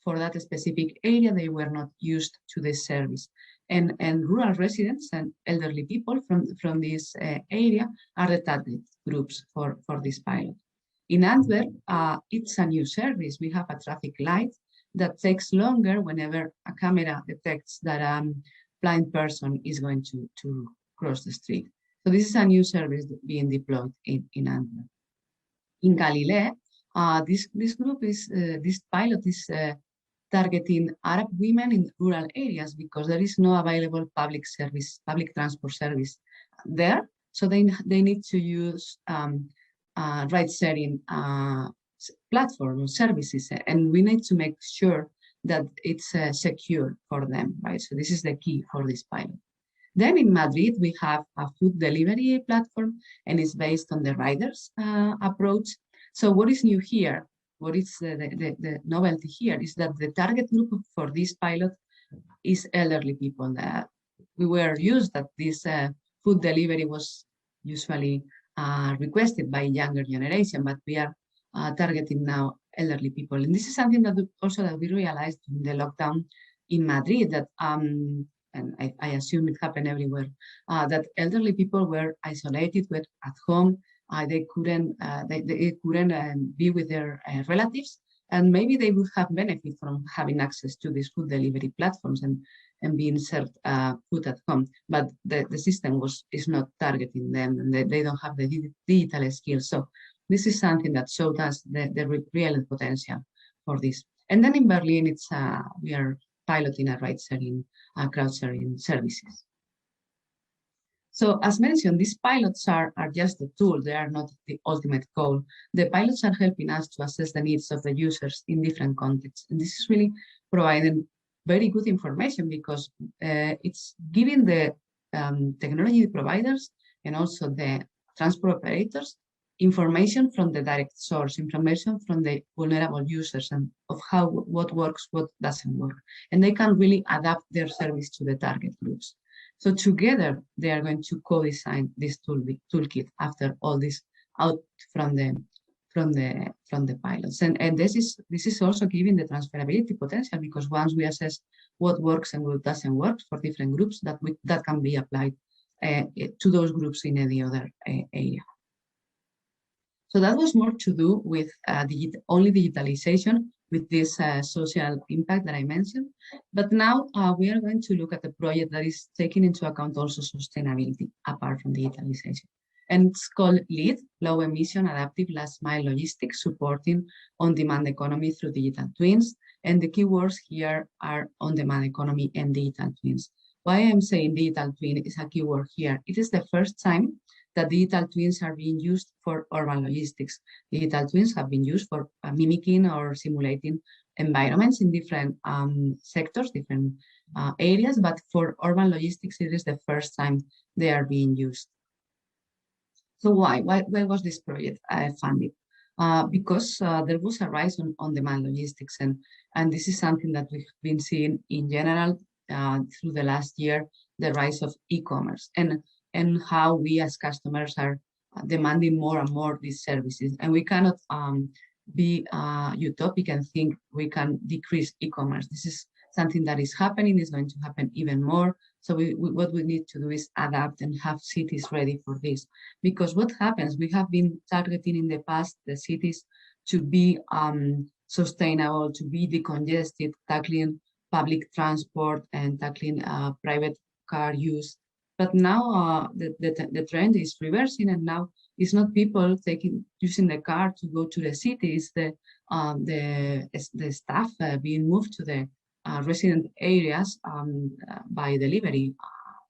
for that specific area. They were not used to this service. And rural residents and elderly people from this area are the target groups for this pilot. In Antwerp, it's a new service. We have a traffic light that takes longer whenever a camera detects that a blind person is going to cross the street. So this is a new service being deployed in Antwerp. In Galilee, this group is, this pilot is targeting Arab women in rural areas because there is no available public transport service there. So they need to use ride-sharing platform services, and we need to make sure that it's secure for them, right? So this is the key for this pilot. Then in Madrid, we have a food delivery platform, and it's based on the riders approach. So what is new here? What is the novelty here is that the target group for this pilot is elderly people. We were used that this food delivery was usually requested by younger generation, but we are targeting now elderly people. And this is something that we realized in the lockdown in Madrid, that and I assume it happened everywhere, that elderly people were isolated, were at home, they couldn't be with their relatives, and maybe they would have benefit from having access to these food delivery platforms and being served food at home. But the system is not targeting them, and they don't have the digital skills. So this is something that showed us the real potential for this. And then in Berlin, we are piloting a ride-sharing, crowd-sharing services. So as mentioned, these pilots are just the tool. They are not the ultimate goal. The pilots are helping us to assess the needs of the users in different contexts. And this is really providing very good information because it's giving the technology providers and also the transport operators information from the direct source, information from the vulnerable users and of what works, what doesn't work. And they can really adapt their service to the target groups. So together, they are going to co-design this toolkit after all this out from the pilots. And this is also giving the transferability potential, because once we assess what works and what doesn't work for different groups, that can be applied to those groups in any other area. So that was more to do with only digitalization, with this social impact that I mentioned. But now we are going to look at a project that is taking into account also sustainability apart from digitalization. And it's called LEAD, Low Emission Adaptive Last Mile Logistics, Supporting On-Demand Economy Through Digital Twins. And the keywords here are on-demand economy and digital twins. Why I'm saying digital twin is a keyword here. It is the first time that digital twins are being used for urban logistics. Digital twins have been used for mimicking or simulating environments in different sectors, different areas, but for urban logistics, it is the first time they are being used. So why was this project funded? Because there was a rise on demand logistics, and this is something that we've been seeing in general through the last year, the rise of e-commerce and how we as customers are demanding more and more these services. And we cannot be utopic and think we can decrease e-commerce. This is something that is happening, is going to happen even more. So what we need to do is adapt and have cities ready for this. Because what happens, we have been targeting in the past the cities to be sustainable, to be decongested, tackling public transport and tackling private car use. But now the trend is reversing, and now it's not people using the car to go to the city. It's the staff being moved to the resident areas by delivery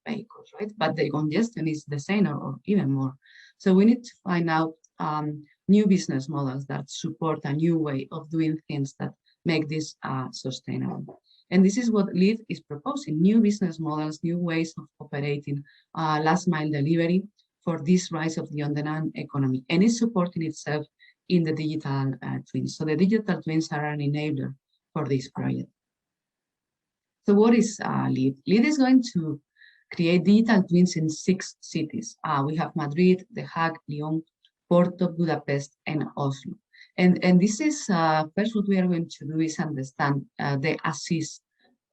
vehicles, right? But the congestion is the same or even more. So we need to find out new business models that support a new way of doing things that make this sustainable. And this is what LEAD is proposing: new business models, new ways of operating last mile delivery for this rise of the on-demand economy. And it's supporting itself in the digital twins. So the digital twins are an enabler for this project. So what is LEAD? LEAD is going to create digital twins in 6 cities. We have Madrid, The Hague, Lyon, Porto, Budapest, and Oslo. And this is, first what we are going to do is understand the assist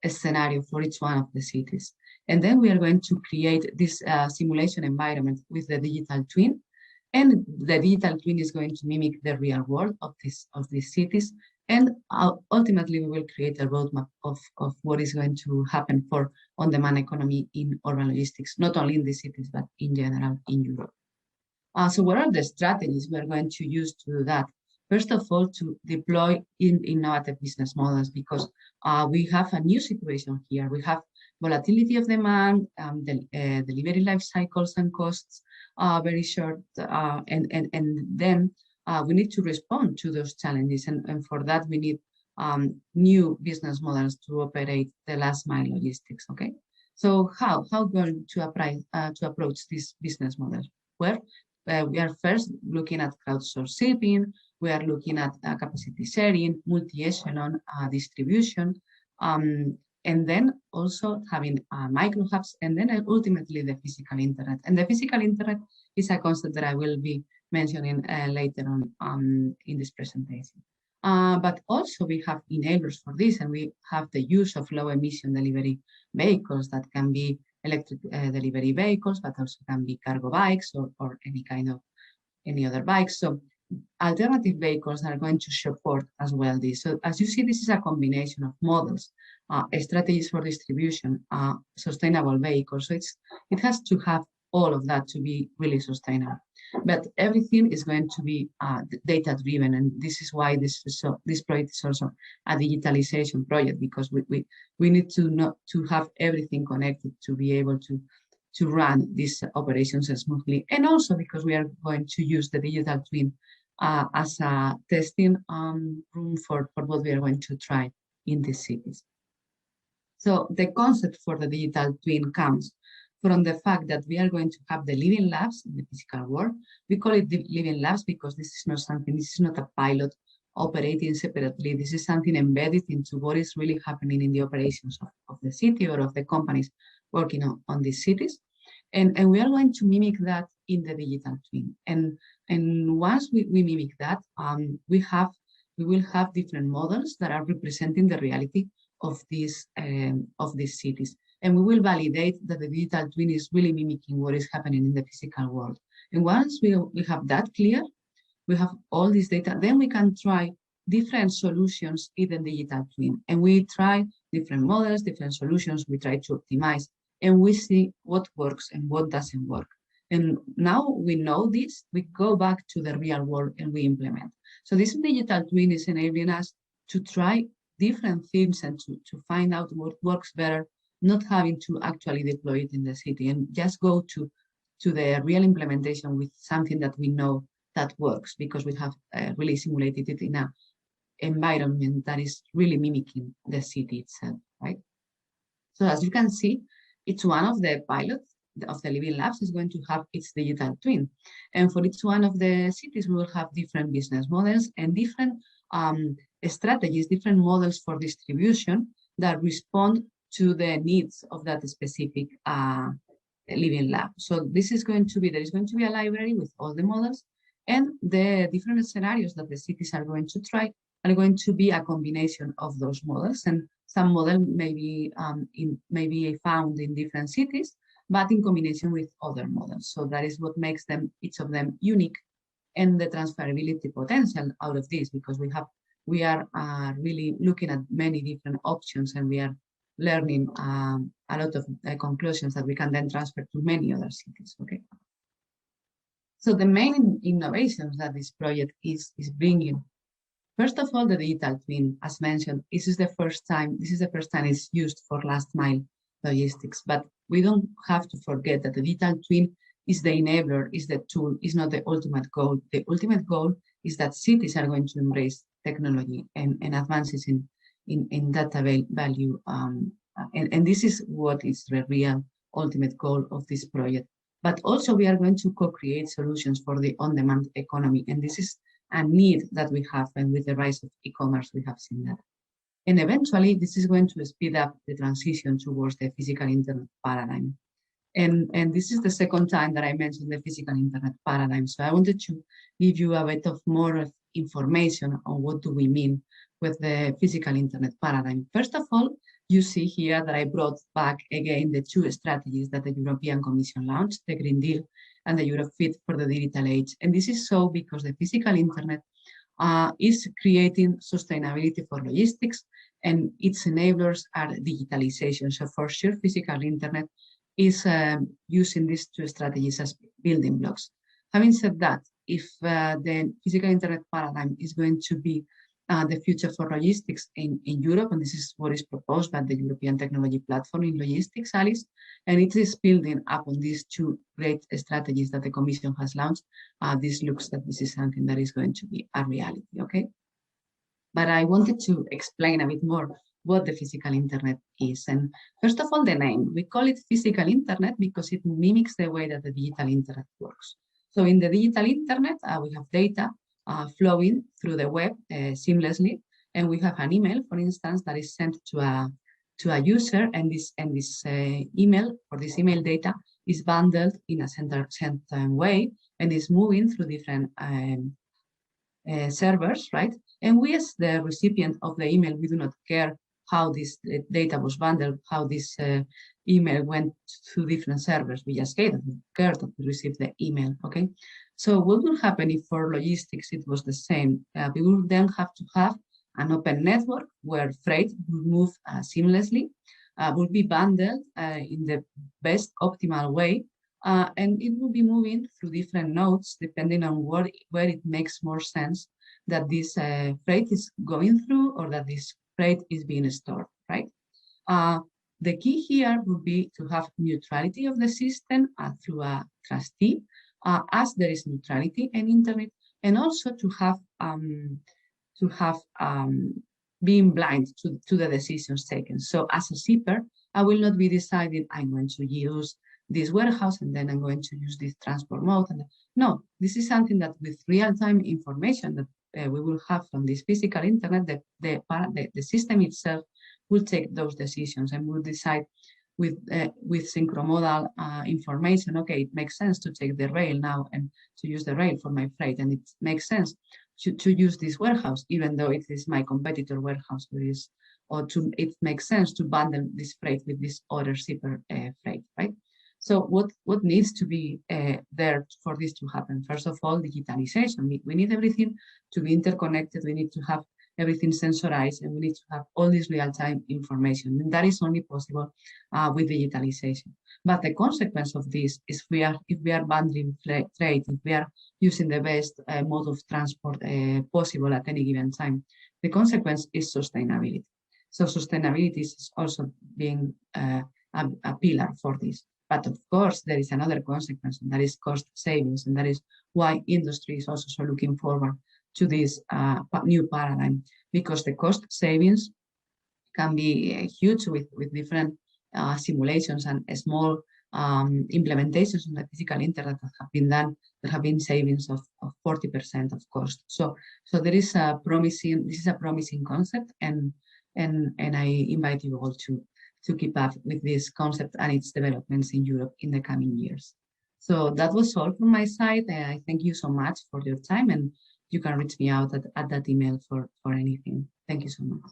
scenario for each one of the cities. And then we are going to create this simulation environment with the digital twin. And the digital twin is going to mimic the real world of these cities. And ultimately, we will create a roadmap of what is going to happen for on-demand economy in urban logistics, not only in the cities, but in general in Europe. So what are the strategies we're going to use to do that? First of all, to deploy innovative business models, because we have a new situation here. We have volatility of demand, delivery life cycles and costs, very short, and then we need to respond to those challenges. And for that, we need new business models to operate the last mile logistics, okay? So how going to approach this business model? Well, we are first looking at crowdsourced shipping. We are looking at capacity sharing, multi-echelon distribution, and then also having micro hubs, and then ultimately the physical internet. And the physical internet is a concept that I will be mentioning later on in this presentation. But also we have enablers for this, and we have the use of low emission delivery vehicles that can be electric delivery vehicles, but also can be cargo bikes or any other bikes. So alternative vehicles are going to support as well this. So as you see, this is a combination of models, strategies for distribution, sustainable vehicles. So it has to have all of that to be really sustainable. But everything is going to be data-driven, and this is why this project is also a digitalization project, because we need to have everything connected to be able to run these operations smoothly, and also because we are going to use the digital twin as a testing room for what we are going to try in these cities. So the concept for the digital twin comes from the fact that we are going to have the living labs in the physical world. We call it the living labs because this is not a pilot operating separately. This is something embedded into what is really happening in the operations of the city or of the companies working on these cities. And we are going to mimic that in the digital twin. And once we mimic that, we will have different models that are representing the reality of these cities. And we will validate that the digital twin is really mimicking what is happening in the physical world. And once we have that clear, we have all this data, then we can try different solutions in the digital twin. And we try different models, different solutions, we try to optimize, and we see what works and what doesn't work. And now we know this, we go back to the real world and we implement. So this digital twin is enabling us to try different things and to find out what works better, not having to actually deploy it in the city, and just go to the real implementation with something that we know that works, because we have really simulated it in an environment that is really mimicking the city itself, right? So as you can see, each one of the pilots of the living labs is going to have its digital twin. And for each one of the cities, we will have different business models and different strategies, different models for distribution that respond to the needs of that specific living lab. So there is going to be a library with all the models, and the different scenarios that the cities are going to try are going to be a combination of those models. And some model may be found in different cities, but in combination with other models. So that is what makes each of them unique, and the transferability potential out of this, because we are really looking at many different options, and we are learning a lot of conclusions that we can then transfer to many other cities. Okay. So the main innovations that this project is bringing, first of all, the digital twin, as mentioned, this is the first time it's used for last mile logistics. But we don't have to forget that the digital twin is the enabler, is the tool, is not the ultimate goal. The ultimate goal is that cities are going to embrace technology and advances in data value. And this is what is the real ultimate goal of this project. But also we are going to co-create solutions for the on-demand economy. And this is a need that we have, and with the rise of e-commerce, we have seen that. And eventually, this is going to speed up the transition towards the physical internet paradigm. And this is the second time that I mentioned the physical internet paradigm. So I wanted to give you a bit of more information on what do we mean with the physical internet paradigm. First of all, you see here that I brought back again the two strategies that the European Commission launched, the Green Deal and the Europe Fit for the Digital Age. And this is so because the physical internet is creating sustainability for logistics, and its enablers are digitalization. So for sure, physical internet is using these two strategies as building blocks. Having said that, if the physical internet paradigm is going to be the future for logistics in Europe, and this is what is proposed by the European Technology Platform in Logistics, Alice, and it is building upon these two great strategies that the Commission has launched. This looks that this is something that is going to be a reality, okay? But I wanted to explain a bit more what the physical internet is. And first of all, the name. We call it physical internet because it mimics the way that the digital internet works. So in the digital internet, we have data flowing through the web seamlessly, and we have an email, for instance, that is sent to a user, and this email, or this email data, is bundled in a certain way and is moving through different servers, right? And we, as the recipient of the email, we do not care how this data was bundled, how this email went to different servers. We just care that we received the email, okay? So what would happen if for logistics it was the same? We would then have to have an open network where freight would move seamlessly, would be bundled in the best optimal way, and it will be moving through different nodes depending on where it makes more sense that this freight is going through or that this freight is being stored, right? The key here would be to have neutrality of the system through a trustee, as there is neutrality in internet, and also to have being blind to the decisions taken. So as a shipper, I will not be deciding I'm going to use this warehouse and then I'm going to use this transport mode. And no, this is something that with real-time information that we will have from this physical internet, the system itself will take those decisions and will decide with synchromodal information, okay, it makes sense to take the rail now and to use the rail for my freight, and it makes sense to use this warehouse, even though it is my competitor warehouse, it makes sense to bundle this freight with this other shipper freight, right? So what needs to be there for this to happen? First of all, digitalization. We need everything to be interconnected. We need to have everything sensorized, and we need to have all this real-time information. And that is only possible with digitalization. But the consequence of this is if we are bundling freight, if we are using the best mode of transport possible at any given time, the consequence is sustainability. So sustainability is also being a pillar for this. But of course, there is another consequence, and that is cost savings. And that is why industry is also so looking forward to this new paradigm, because the cost savings can be huge with different simulations and small implementations on the physical internet that have been done. There have been savings of 40% of cost. So there is this is a promising concept, and I invite you all to keep up with this concept and its developments in Europe in the coming years. So that was all from my side. I thank you so much for your time, and you can reach me out at that email for anything. Thank you so much.